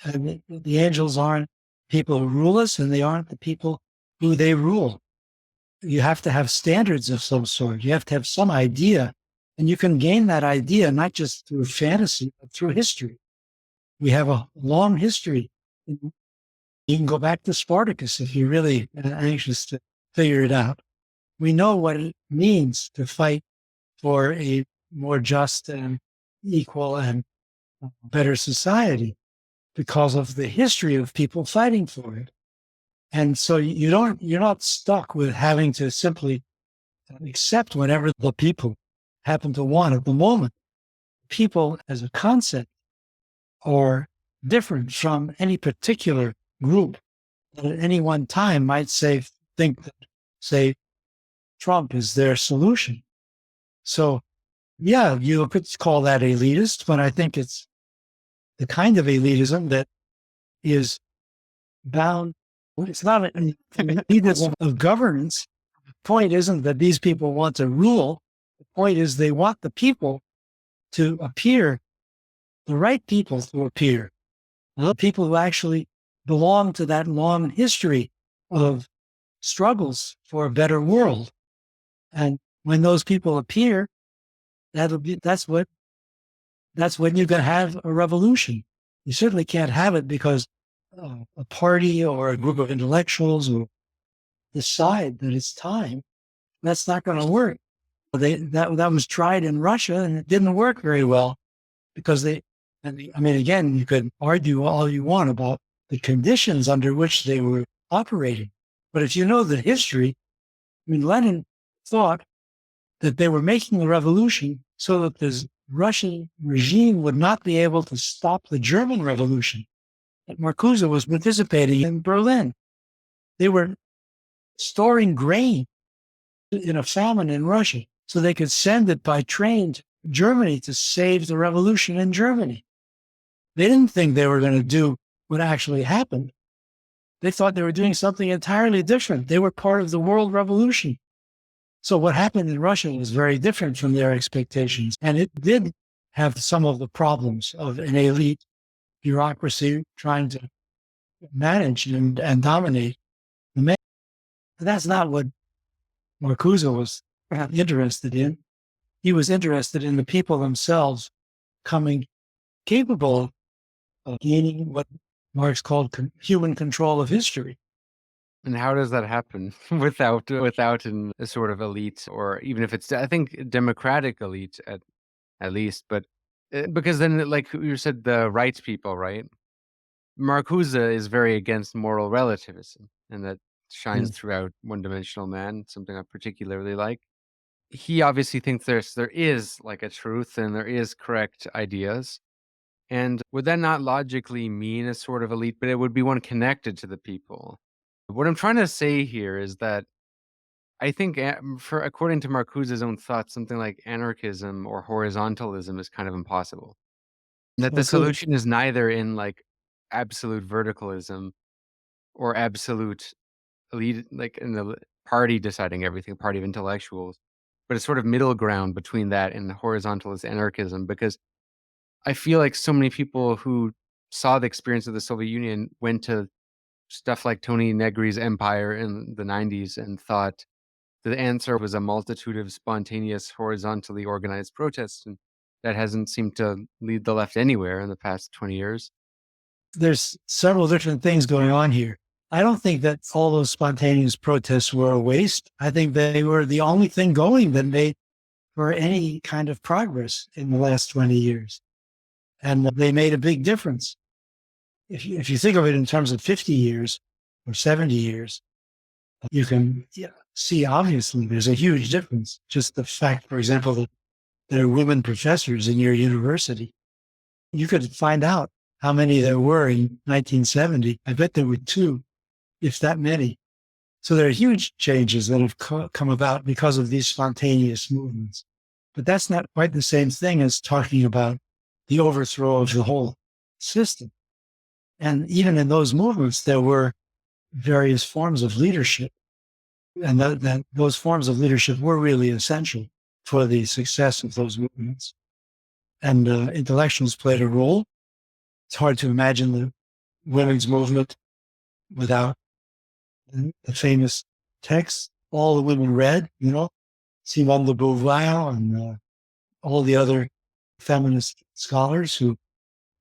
And the angels aren't people who rule us, and they aren't the people who they rule. You have to have standards of some sort. You have to have some idea, and you can gain that idea not just through fantasy, but through history. We have a long history. You can go back to Spartacus if you're really anxious to figure it out. We know what it means to fight for a more just and equal and better society because of the history of people fighting for it. And so you're not stuck with having to simply accept whatever the people happen to want at the moment. People as a concept are different from any particular group that at any one time might think that, say, Trump is their solution. So, yeah, you could call that elitist, but I think it's the kind of elitism that is bound. It's not an elitism of governance. The point isn't that these people want to rule. The point is they want the people to appear, the right people to appear, the people who actually belong to that long history of struggles for a better world. And when those people appear, that's when you can have a revolution. You certainly can't have it because a party or a group of intellectuals will decide that it's time. That's not going to work. That was tried in Russia, and it didn't work very well because I mean, again, you could argue all you want about the conditions under which they were operating. But if you know the history, I mean, Lenin thought that they were making the revolution so that the Russian regime would not be able to stop the German revolution that Marcuse was participating in Berlin. They were storing grain in a famine in Russia so they could send it by train to Germany to save the revolution in Germany. They didn't think they were going to do what actually happened. They thought they were doing something entirely different. They were part of the world revolution. So what happened in Russia was very different from their expectations. And it did have some of the problems of an elite bureaucracy trying to manage and dominate the men. But that's not what Marcuse was interested in. He was interested in the people themselves coming capable of gaining what Marx called human control of history. And how does that happen without a sort of elite, or even if it's, I think, democratic elite at least, but because then, like you said, the rights people, right? Marcuse is very against moral relativism, and that shines Yes. throughout One-Dimensional Man, something I particularly like. He obviously thinks there is like a truth and there is correct ideas. And would that not logically mean a sort of elite, but it would be one connected to the people? What I'm trying to say here is that I think, for according to Marcuse's own thoughts, something like anarchism or horizontalism is kind of impossible. That the Marcuse, solution is neither in like absolute verticalism or absolute elite, like in the party deciding everything, party of intellectuals, but a sort of middle ground between that and horizontalist anarchism. Because I feel like so many people who saw the experience of the Soviet Union went to stuff like Tony Negri's Empire in the 90s and thought the answer was a multitude of spontaneous, horizontally organized protests, and that hasn't seemed to lead the left anywhere in the past 20 years. there's several different things going on here. I don't think that all those spontaneous protests were a waste. I think they were the only thing going that made for any kind of progress in the last 20 years. And they made a big difference. If you think of it in terms of 50 years or 70 years, you can see obviously there's a huge difference. Just the fact, for example, that there are women professors in your university. You could find out how many there were in 1970. I bet there were two, if that many. So there are huge changes that have come about because of these spontaneous movements. But that's not quite the same thing as talking about the overthrow of the whole system. And even in those movements, there were various forms of leadership. And those forms of leadership were really essential for the success of those movements. And intellectuals played a role. It's hard to imagine the women's movement without the famous texts all the women read, Simone de Beauvoir and all the other feminist scholars who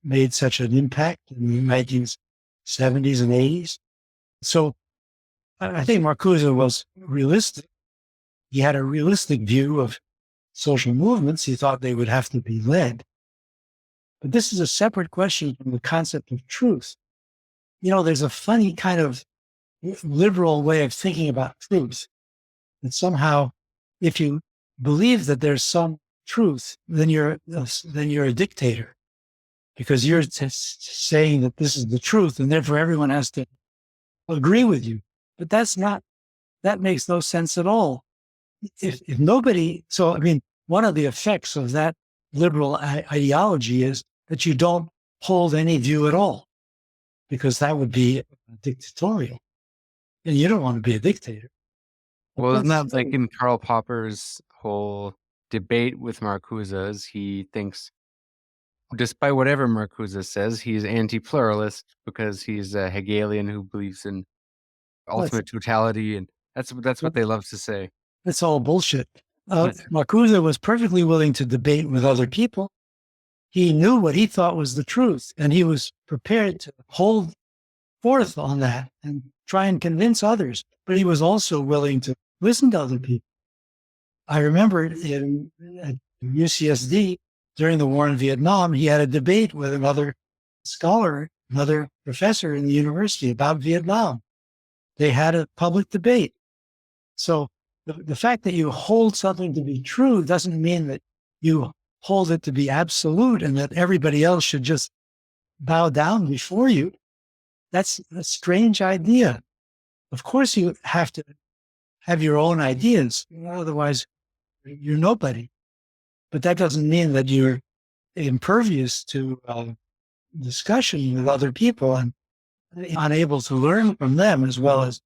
made such an impact in the 1970s and 80s. So I think Marcuse was realistic. He had a realistic view of social movements. He thought they would have to be led. But this is a separate question from the concept of truth. There's a funny kind of liberal way of thinking about truth. And somehow, if you believe that there's some truth, then you're a dictator, because you're saying that this is the truth, and therefore everyone has to agree with you. But that makes no sense at all. If nobody, one of the effects of that liberal ideology is that you don't hold any view at all, because that would be dictatorial. And you don't want to be a dictator. Well, isn't that like in Karl Popper's whole debate with Marcuse? He thinks, despite whatever Marcuse says, he's anti-pluralist because he's a Hegelian who believes in ultimate totality, and that's what they love to say. It's all bullshit. Marcuse was perfectly willing to debate with other people. He knew what he thought was the truth, and he was prepared to hold forth on that and try and convince others. But he was also willing to listen to other people. I remember at UCSD during the war in Vietnam, he had a debate with another scholar, another professor in the university about Vietnam. They had a public debate. So the fact that you hold something to be true doesn't mean that you hold it to be absolute and that everybody else should just bow down before you. That's a strange idea. Of course, you have to have your own ideas. Otherwise, you're nobody. But that doesn't mean that you're impervious to discussion with other people and unable to learn from them as well as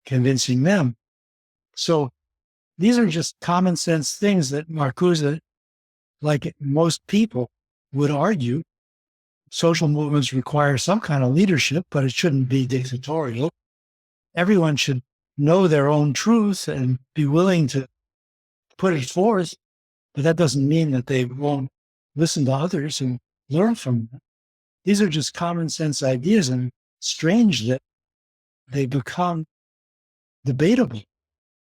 convincing them. So these are just common sense things that Marcuse, like most people, would argue. Social movements require some kind of leadership, but it shouldn't be dictatorial. Everyone should know their own truth and be willing to put it forth, but that doesn't mean that they won't listen to others and learn from them. These are just common sense ideas, and strange that they become debatable.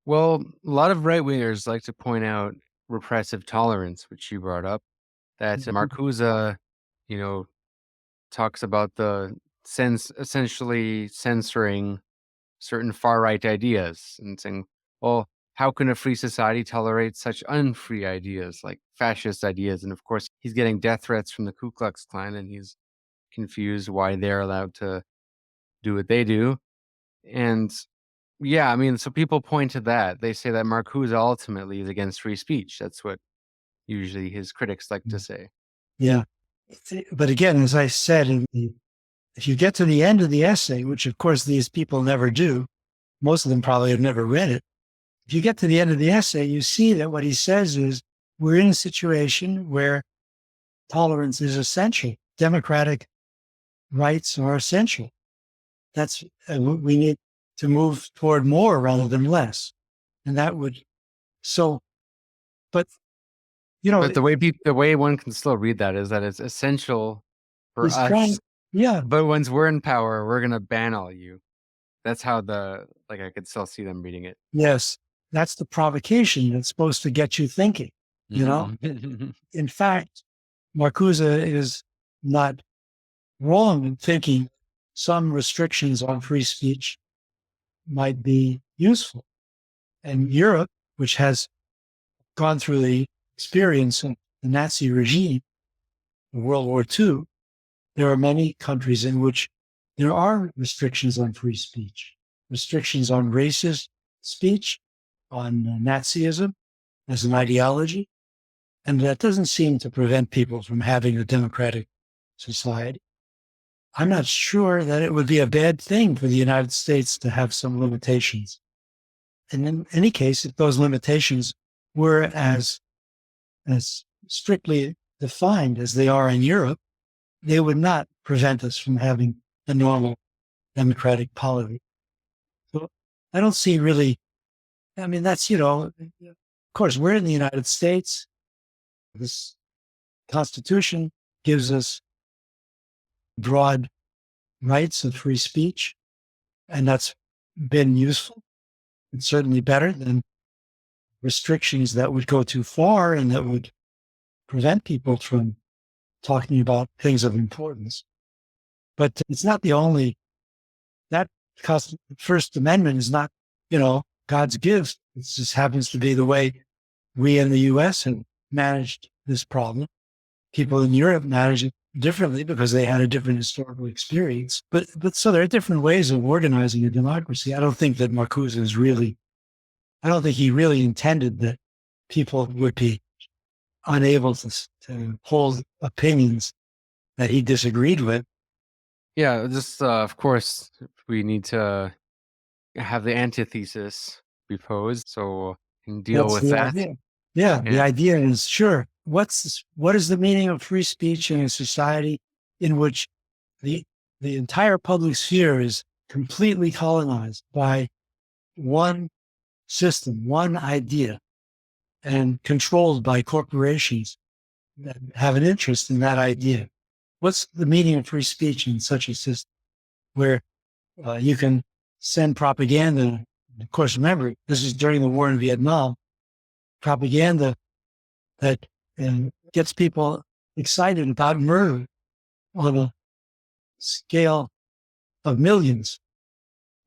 Well, a lot of right-wingers like to point out repressive tolerance, which you brought up, that Marcuse, talks about the essentially censoring certain far-right ideas and saying, well, how can a free society tolerate such unfree ideas like fascist ideas? And of course, he's getting death threats from the Ku Klux Klan, and he's confused why they're allowed to do what they do. And so people point to that. They say that Marcuse ultimately is against free speech. That's what usually his critics like to say. Yeah. But again, as I said, if you get to the end of the essay, which of course these people never do, most of them probably have never read it. If you get to the end of the essay, you see that what he says is we're in a situation where tolerance is essential. Democratic rights are essential. We need to move toward more rather than less. And that would, but the way one can still read that is that it's essential for us. But once we're in power, we're going to ban all you. That's how I could still see them reading it. Yes. that's the provocation that's supposed to get you thinking, you know? In fact, Marcuse is not wrong in thinking some restrictions on free speech might be useful. And Europe, which has gone through the experience of the Nazi regime in World War II, there are many countries in which there are restrictions on free speech, restrictions on racist speech, on Nazism as an ideology. And that doesn't seem to prevent people from having a democratic society. I'm not sure that it would be a bad thing for the United States to have some limitations. And in any case, if those limitations were as strictly defined as they are in Europe, they would not prevent us from having a normal democratic polity. So I don't see really, I mean, that's, of course, we're in the United States. This Constitution gives us broad rights of free speech, and that's been useful. It's certainly better than restrictions that would go too far and that would prevent people from talking about things of importance. But it's not the only, that First Amendment is not, God's gift. It just happens to be the way we in the US have managed this problem. People in Europe manage it differently because they had a different historical experience. But so there are different ways of organizing a democracy. I don't think that Marcuse is really, I don't think he really intended that people would be unable to hold opinions that he disagreed with. Yeah, just of course, we need to have the antithesis be posed, so can deal That's with the that. idea. Yeah, the And idea is, sure, what is the meaning of free speech in a society in which the entire public sphere is completely colonized by one system, one idea, and controlled by corporations that have an interest in that idea? What's the meaning of free speech in such a system where you can send propaganda? Of course, remember, this is during the war in Vietnam, propaganda that gets people excited about murder on a scale of millions.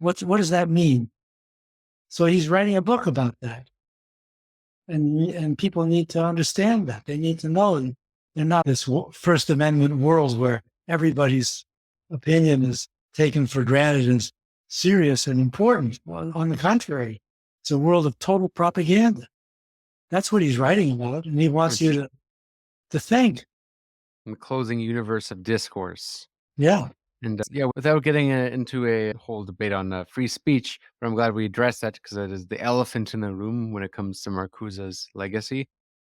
What does that mean? So he's writing a book about that. And people need to understand that. They need to know they're not this First Amendment world where everybody's opinion is taken for granted and serious and important. Well, on the contrary, it's a world of total propaganda. That's what he's writing about. And he wants you to think. the closing universe of discourse. Yeah. And yeah, without getting into a whole debate on free speech, but I'm glad we addressed that because it is the elephant in the room when it comes to Marcuse's legacy.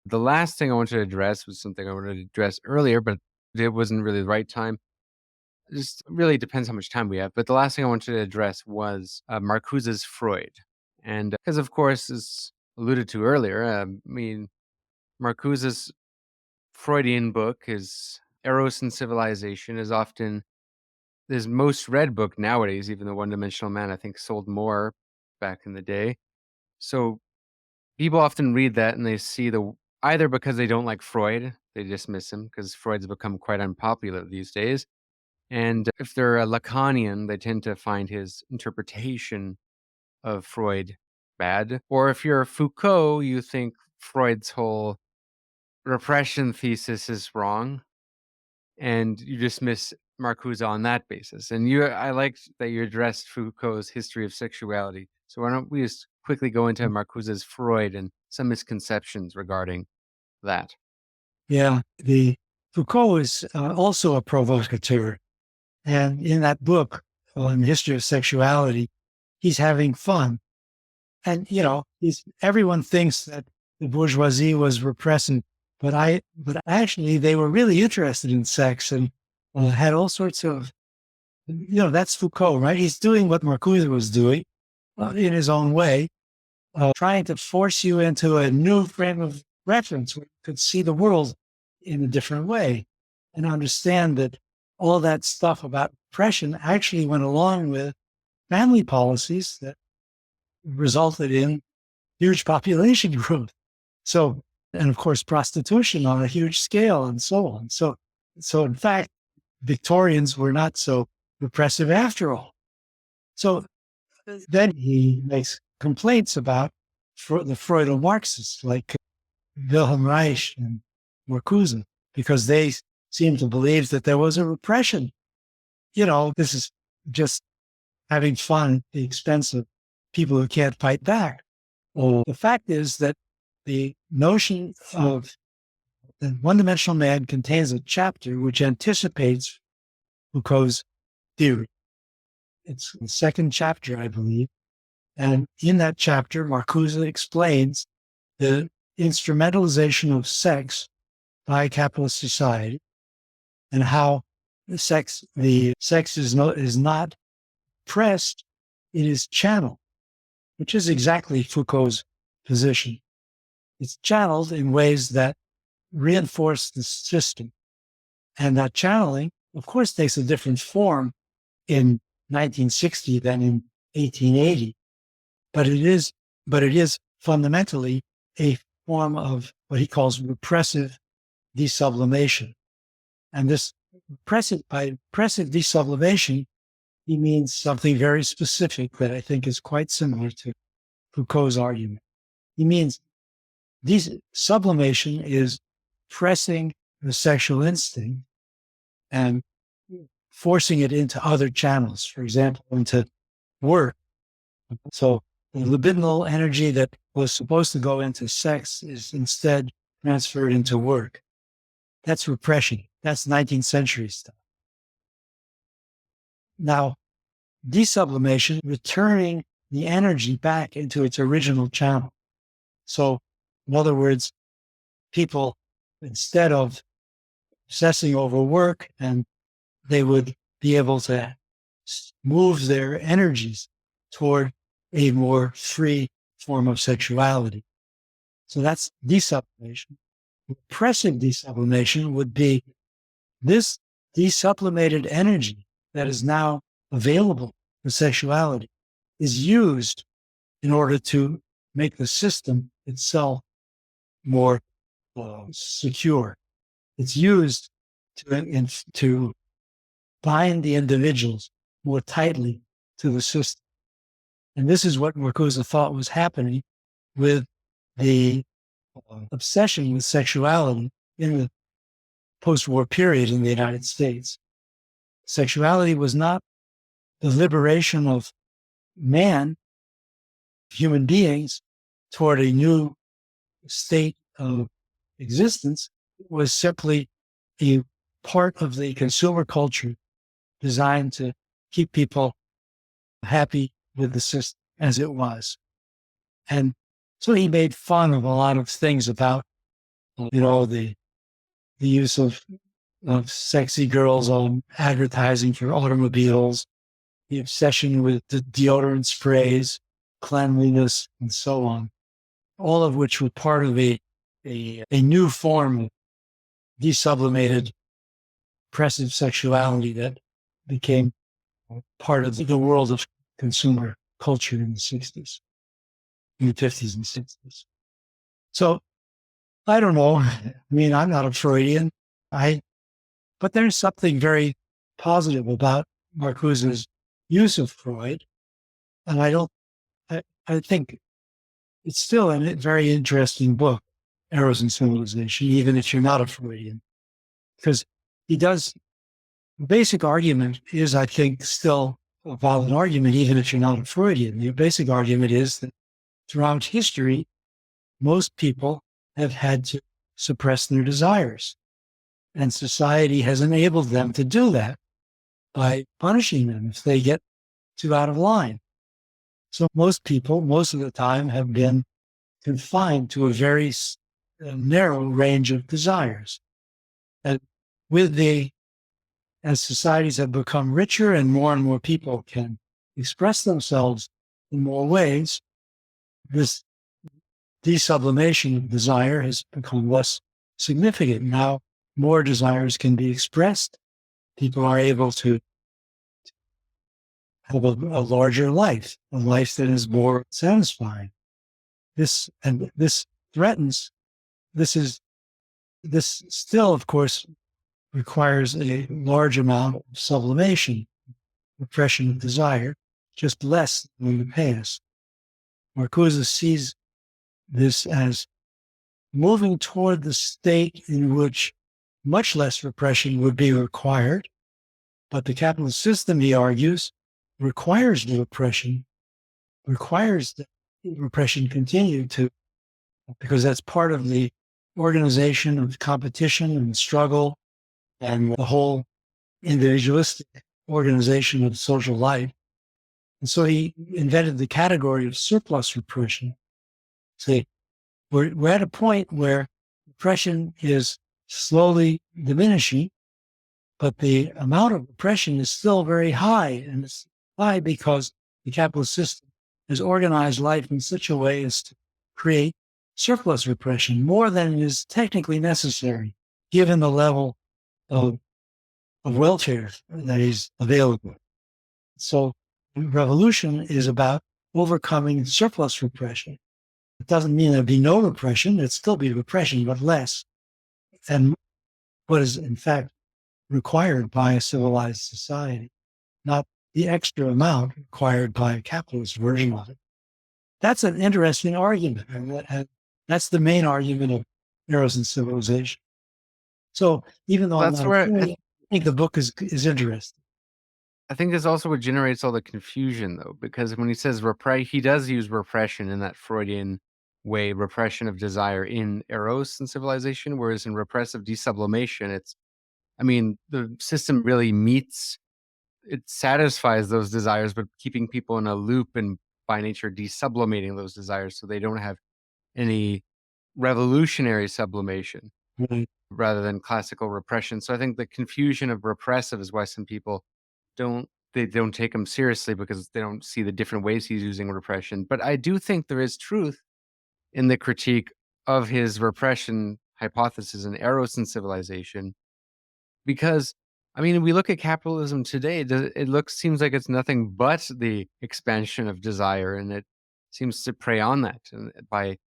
The last thing I wanted to address was something I wanted to address earlier, but it wasn't really the right time. It just really depends how much time we have. But the last thing I wanted to address was Marcuse's Freud. And because, of course, as alluded to earlier, Marcuse's Freudian book, his Eros and Civilization, is often his most read book nowadays. Even the One Dimensional Man, I think, sold more back in the day. So people often read that and they see either because they don't like Freud, they dismiss him because Freud's become quite unpopular these days. And if they're a Lacanian, they tend to find his interpretation of Freud bad. Or if you're a Foucault, you think Freud's whole repression thesis is wrong, and you dismiss Marcuse on that basis. And I liked that you addressed Foucault's history of sexuality. So why don't we just quickly go into Marcuse's Freud and some misconceptions regarding that? Yeah. The Foucault is also a provocateur. And in that book on the history of sexuality, he's having fun. And, everyone thinks that the bourgeoisie was repressive, but actually they were really interested in sex and had all sorts of, that's Foucault, right? He's doing what Marcuse was doing in his own way, trying to force you into a new frame of reference where you could see the world in a different way and understand that all that stuff about repression actually went along with family policies that resulted in huge population growth. So, and of course, prostitution on a huge scale and so on. So in fact, Victorians were not so repressive after all. So then he makes complaints about the Freudian Marxists like Wilhelm Reich and Marcuse, because they seem to believe that there was a repression. This is just having fun at the expense of people who can't fight back. Well, the fact is that the notion of the one-dimensional man contains a chapter which anticipates Foucault's theory. It's the second chapter, I believe. And in that chapter, Marcuse explains the instrumentalization of sex by capitalist society and how the sex is not pressed, it is channeled, which is exactly Foucault's position. It's channeled in ways that reinforce the system. And that channeling, of course, takes a different form in 1960 than in 1880. But it is fundamentally a form of what he calls repressive desublimation. And by repressive desublimation, he means something very specific that I think is quite similar to Foucault's argument. He means sublimation is pressing the sexual instinct and forcing it into other channels, for example, into work. So the libidinal energy that was supposed to go into sex is instead transferred into work. That's repression. That's 19th century stuff. Now, desublimation, returning the energy back into its original channel. So, in other words, people, instead of obsessing over work, and they would be able to move their energies toward a more free form of sexuality. So that's desublimation. Repressive desublimation would be this desublimated energy that is now available for sexuality is used in order to make the system itself more secure. It's used to bind the individuals more tightly to the system. And this is what Marcuse thought was happening with the obsession with sexuality in the post-war period in the United States. Sexuality was not the liberation of man, human beings, toward a new state of existence. It was simply a part of the consumer culture designed to keep people happy with the system as it was. And so he made fun of a lot of things about, the use of sexy girls on advertising for automobiles, the obsession with the deodorant sprays, cleanliness, and so on, all of which were part of a new form of desublimated oppressive sexuality that became part of the world of consumer culture in the 60s, in the 50s and 60s. So I don't know. I mean, I'm not a Freudian. But there's something very positive about Marcuse's use of Freud. And I think it's still a very interesting book, Eros and Civilization, even if you're not a Freudian, because the basic argument is, I think, still a valid argument, even if you're not a Freudian. The basic argument is that throughout history, most people have had to suppress their desires. And society has enabled them to do that by punishing them if they get too out of line. So most people, most of the time, have been confined to a very narrow range of desires. And as societies have become richer and more people can express themselves in more ways, this desublimation of desire has become less significant. Now, more desires can be expressed. People are able to have a larger life, a life that is more satisfying. this threatens, this still, of course, requires a large amount of sublimation, repression of desire, just less than in the past. Marcuse sees this as moving toward the state in which much less repression would be required, but the capitalist system, he argues, requires the repression continue to, because that's part of the organization of competition and struggle and the whole individualistic organization of social life. And so he invented the category of surplus repression. See, we're at a point where repression is slowly diminishing, but the amount of repression is still very high. And it's high because the capitalist system has organized life in such a way as to create surplus repression, more than is technically necessary, given the level of welfare that is available. So revolution is about overcoming surplus repression. It doesn't mean there'd be no repression. There'd still be repression, but less than what is in fact required by a civilized society, not the extra amount required by a capitalist version of it. That's an interesting argument. And that's the main argument of Eros and Civilization. So even though I'm That's not a where theory, I think the book is interesting. I think that's also what generates all the confusion, though, because when he says he does use repression in that Freudian way, repression of desire in Eros and Civilization, whereas in repressive desublimation, the system really it satisfies those desires, but keeping people in a loop and by nature desublimating those desires so they don't have any revolutionary sublimation Right. rather than classical repression. So I think the confusion of repressive is why some people don't take him seriously because they don't see the different ways he's using repression. But I do think there is truth in the critique of his repression hypothesis in Eros and Civilization, because we look at capitalism today. Seems like it's nothing but the expansion of desire, and it seems to prey on that, and by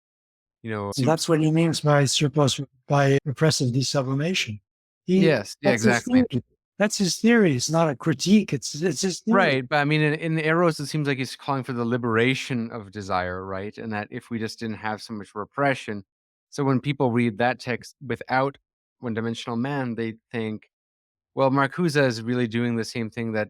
And that's what he means by surplus, by repressive desublimation. yes, yeah, That's his exactly. theory. That's his theory. It's not a critique. It's his theory. Right, but in Eros, it seems like he's calling for the liberation of desire, right? And that if we just didn't have so much repression, so when people read that text without one-dimensional man, they think, well, Marcuse is really doing the same thing that,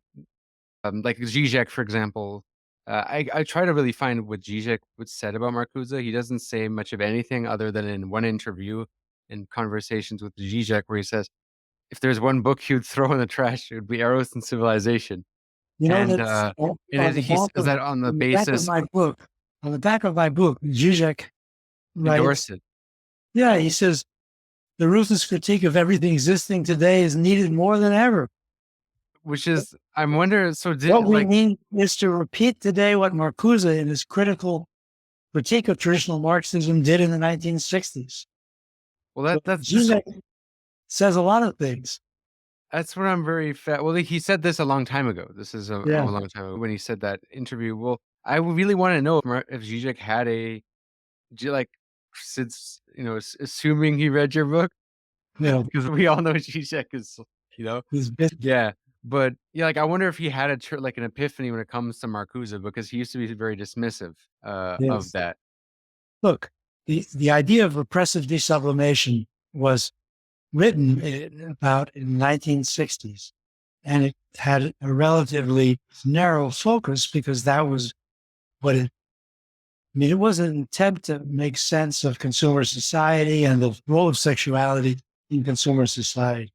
like Zizek, for example. I try to really find what Zizek would said about Marcuse. He doesn't say much of anything other than in one interview in conversations with Zizek, where he says, if there's one book he would throw in the trash, it would be Eros and Civilization. You know And, that's he says that on the on the back of basis my book. On the back of my book, Zizek writes, endorsed it, yeah, he says the ruthless critique of everything existing today is needed more than ever. which is I'm wondering, so What we need is to repeat today what Marcuse in his critical critique of traditional Marxism did in the 1960s. well, So that's Zizek says a lot of things. that's what I'm very well, he said this a long time ago. This is a Yeah, long time ago when he said that interview. Well, I would really wanna know if Zizek had like, since, assuming he read your book, yeah. because we all know Zizek is, you know He's been, yeah, but, yeah, like, I wonder if he had like, an epiphany when it comes to Marcuse, because he used to be very dismissive, of yes. that. Look, the idea of repressive desublimation was written about in the 1960s, and it had a relatively narrow focus because that was what it. I mean, it was an attempt to make sense of consumer society and the role of sexuality in consumer society.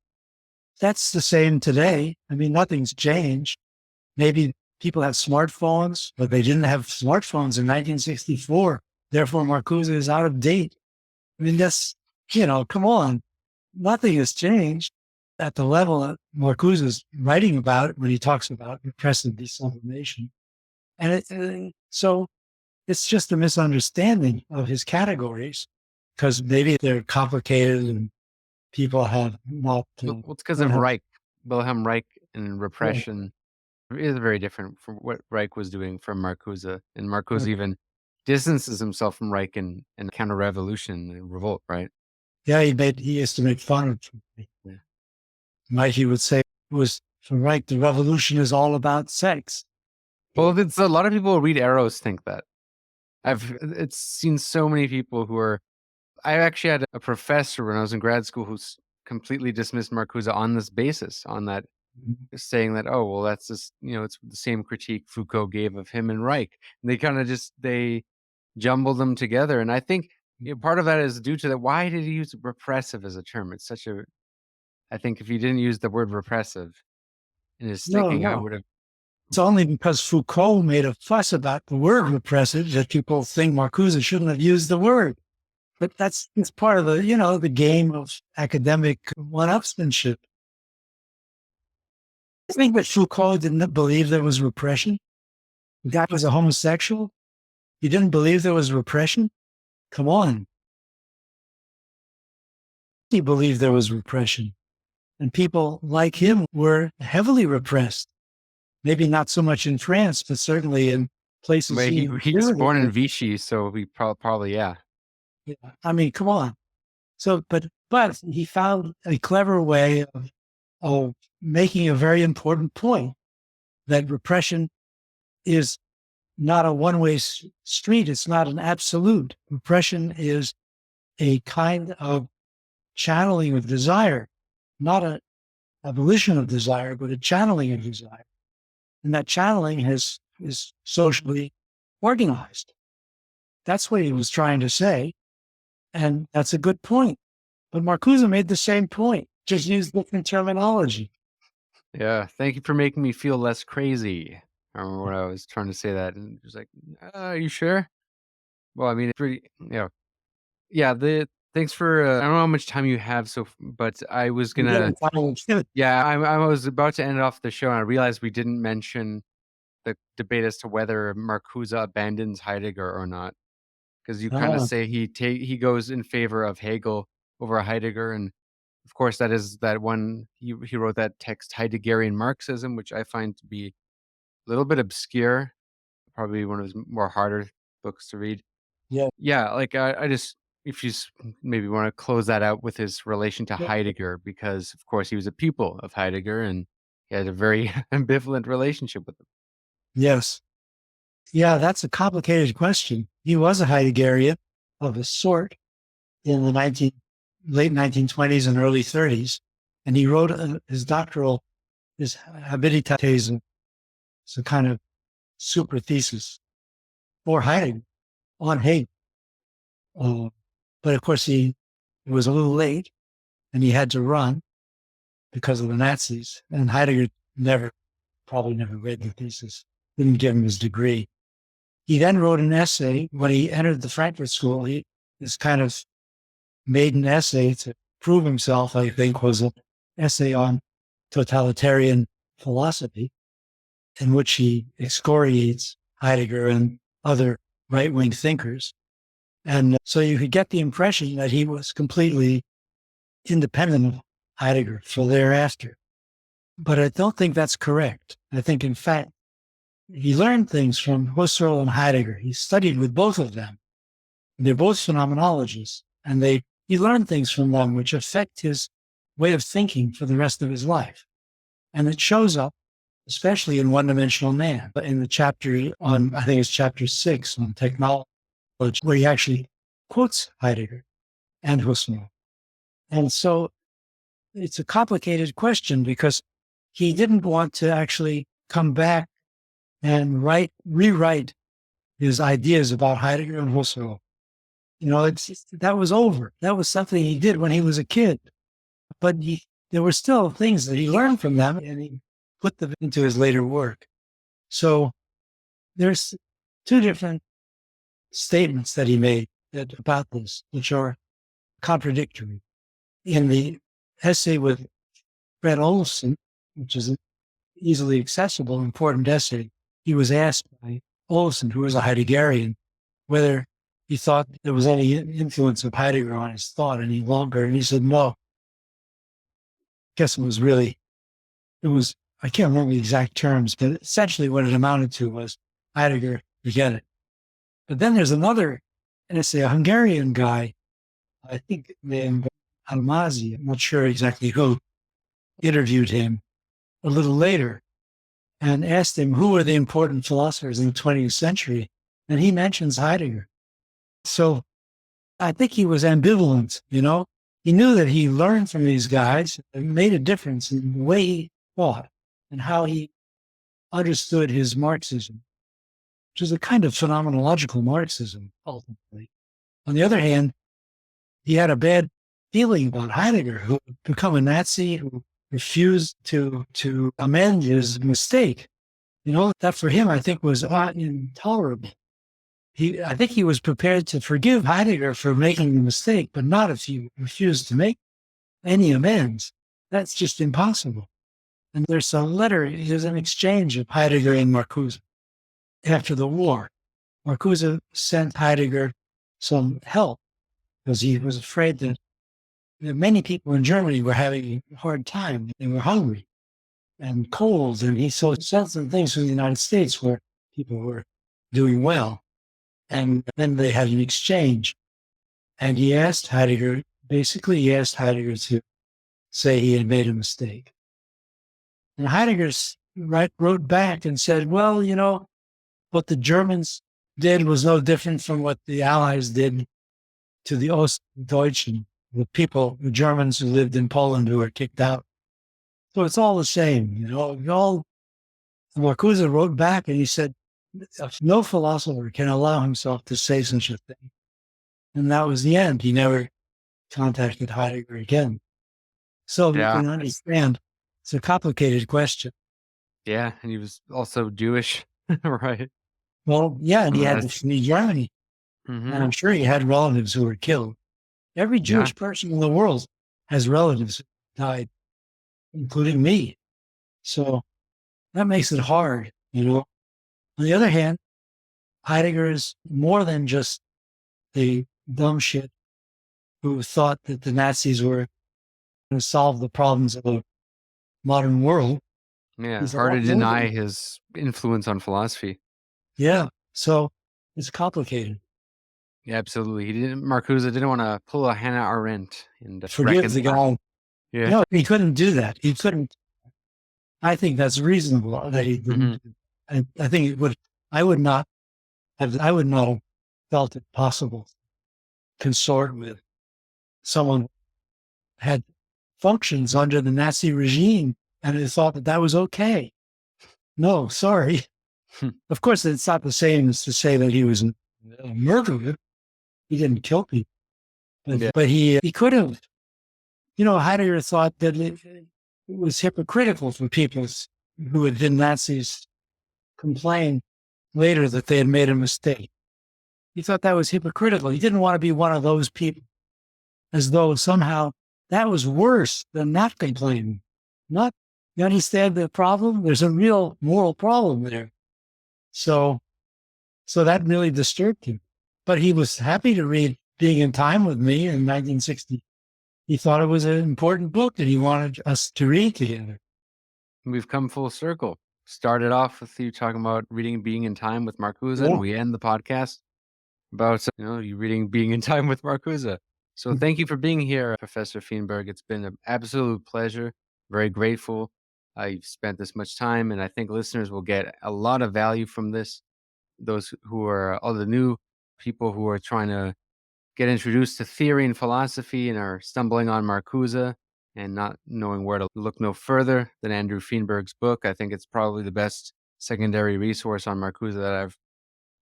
That's the same today. I mean, nothing's changed. Maybe people have smartphones, but they didn't have smartphones in 1964. Therefore, Marcuse is out of date. I mean, that's, come on. Nothing has changed at the level that Marcuse is writing about when he talks about repressive desublimation. And so it's just a misunderstanding of his categories because maybe they're complicated and people have not. Well, it's because Don't of have, Reich. Wilhelm Reich and right, repression is very different from what Reich was doing from Marcuse, and Marcuse right. even distances himself from Reich and counter-revolution and revolt, right? Yeah, he used to make fun of me. Yeah. Mike, he would say, it was for Reich, the revolution is all about sex. Well, it's a lot of people read Arrows think that. It's seen so many people who are. I actually had a professor when I was in grad school who's completely dismissed Marcuse on this basis, on that, saying that, oh, well, that's just, it's the same critique Foucault gave of him and Reich. And they kind of they jumbled them together. And I think part of that is due to that. Why did he use repressive as a term? It's such a, I think if he didn't use the word repressive in his No, thinking, I no. would have. It's only because Foucault made a fuss about the word repressive that people think Marcuse shouldn't have used the word. But it's part of the game of academic one-upsmanship. I think that Foucault didn't believe there was repression. The guy was a homosexual. He didn't believe there was repression. Come on. He believed there was repression. And people like him were heavily repressed. Maybe not so much in France, but certainly in places But he's born in Vichy, so we probably, yeah. Yeah. I mean, come on. So, but he found a clever way of making a very important point that repression is not a one-way street. It's not an absolute. Repression is a kind of channeling of desire, not an abolition of desire, but a channeling of desire. And that channeling is socially organized. That's what he was trying to say. And that's a good point. But Marcuse made the same point, just used different terminology. Yeah, thank you for making me feel less crazy. I remember when I was trying to say that, and it was like, "Are you sure?" Well, I mean, it's pretty, yeah. Thanks for. I don't know how much time you have, but I was gonna. Yeah, I was about to end off the show, and I realized we didn't mention the debate as to whether Marcuse abandons Heidegger or not, because you kind of say he goes in favor of Hegel over Heidegger, and of course, that is that one he wrote that text Heideggerian Marxism, which I find to be a little bit obscure, probably one of his more harder books to read. Yeah. Yeah, like I just if you maybe want to close that out with his relation to Heidegger, because of course he was a pupil of Heidegger and he had a very ambivalent relationship with him. Yes. Yeah, that's a complicated question. He was a Heideggerian of a sort in the late 1920s and early 30s. And he wrote his Habilitathese. It's a kind of super thesis for Heidegger on Hegel. But of course, it was a little late and he had to run because of the Nazis. And Heidegger probably never read the thesis, didn't give him his degree. He then wrote an essay when he entered the Frankfurt School. His kind of maiden essay to prove himself, I think, was an essay on totalitarian philosophy, in which he excoriates Heidegger and other right-wing thinkers. And so you could get the impression that he was completely independent of Heidegger for thereafter. But I don't think that's correct. I think, in fact, he learned things from Husserl and Heidegger. He studied with both of them. They're both phenomenologists, and he learned things from them which affect his way of thinking for the rest of his life. And it shows up, especially in One-Dimensional Man, in the chapter on, I think it's chapter 6 on technology, where he actually quotes Heidegger and Husserl. And so it's a complicated question because he didn't want to actually come back and rewrite his ideas about Heidegger and Husserl. That was over. That was something he did when he was a kid. But there were still things that he learned from them, and he put them into his later work. So there's two different statements that he made about this, which are contradictory. In the essay with Fred Olson, which is an easily accessible, important essay, he was asked by Olson, who was a Heideggerian, whether he thought there was any influence of Heidegger on his thought any longer. And he said, no. I guess I can't remember the exact terms, but essentially what it amounted to was Heidegger, forget it. But then there's another, and it's a Hungarian guy, I think named Almazy, I'm not sure exactly who, interviewed him a little later and asked him who were the important philosophers in the 20th century. And he mentions Heidegger. So I think he was ambivalent, you know. He knew that he learned from these guys and made a difference in the way he thought and how he understood his Marxism, which is a kind of phenomenological Marxism, ultimately. On the other hand, he had a bad feeling about Heidegger, who had become a Nazi, who refused to amend his mistake. You know, that for him, I think, was intolerable. I think he was prepared to forgive Heidegger for making the mistake, but not if he refused to make any amends. That's just impossible. And there's a letter, there's an exchange of Heidegger and Marcuse after the war. Marcuse sent Heidegger some help because he was afraid that many people in Germany were having a hard time. They were hungry and cold. And he sent some things from the United States where people were doing well. And then they had an exchange. And he asked Heidegger to say he had made a mistake. And Heidegger wrote back and said, well, you know, what the Germans did was no different from what the Allies did to the Ostdeutschen, the Germans who lived in Poland who were kicked out. So it's all the same, you know. Marcuse wrote back and he said, no philosopher can allow himself to say such a thing. And that was the end. He never contacted Heidegger again. So you Yeah. can understand it's a complicated question. Yeah. And he was also Jewish, right? Well, yeah, and he had to That's, flee Germany. And I'm sure he had relatives who were killed. Every yeah. Jewish person in the world has relatives who died, including me. So that makes it hard, you know. On the other hand, Heidegger is more than just the dumb shit who thought that the Nazis were going to solve the problems of the modern world. Yeah. He's a Hard lot to more deny than, his influence on philosophy. yeah. So it's complicated. Yeah, absolutely. Marcuse didn't want to pull a Hannah Arendt and Forgive the reconcile. guy. Yeah. No, he couldn't do that. He couldn't. I think that's reasonable that he Hmm. didn't. I think it would. I would not I would not have felt it possible to consort with someone who had functions under the Nazi regime and they thought that that was okay. No, sorry. Of course, it's not the same as to say that he was a murderer. He didn't kill people, Yeah. but he could have. You know, Heidegger thought that it was hypocritical for people who had been Nazis complain later that they had made a mistake. He thought that was hypocritical. He didn't want to be one of those people, as though somehow that was worse than not complaining. Not, you understand the problem? There's a real moral problem there. So that really disturbed him. But he was happy to read Being in Time with me in 1960. He thought it was an important book that he wanted us to read together. We've come full circle. Started off with you talking about reading Being in Time with Marcuse, and Yeah. we end the podcast about you reading Being in Time with Marcuse. So thank you for being here, Professor Feenberg. It's been an absolute pleasure. Very grateful you've spent this much time, and I think listeners will get a lot of value from this. Those who are all the new people who are trying to get introduced to theory and philosophy and are stumbling on Marcuse and not knowing where to look no further than Andrew Feenberg's book. I think it's probably the best secondary resource on Marcuse that I've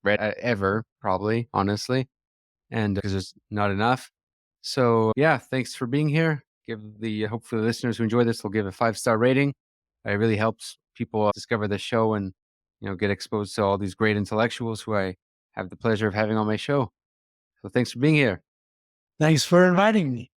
read ever, probably, honestly, and because there's not enough. So, yeah, thanks for being here. Hopefully the listeners who enjoy this will give a 5-star rating. It really helps people discover the show and, get exposed to all these great intellectuals who I have the pleasure of having on my show. So thanks for being here. Thanks for inviting me.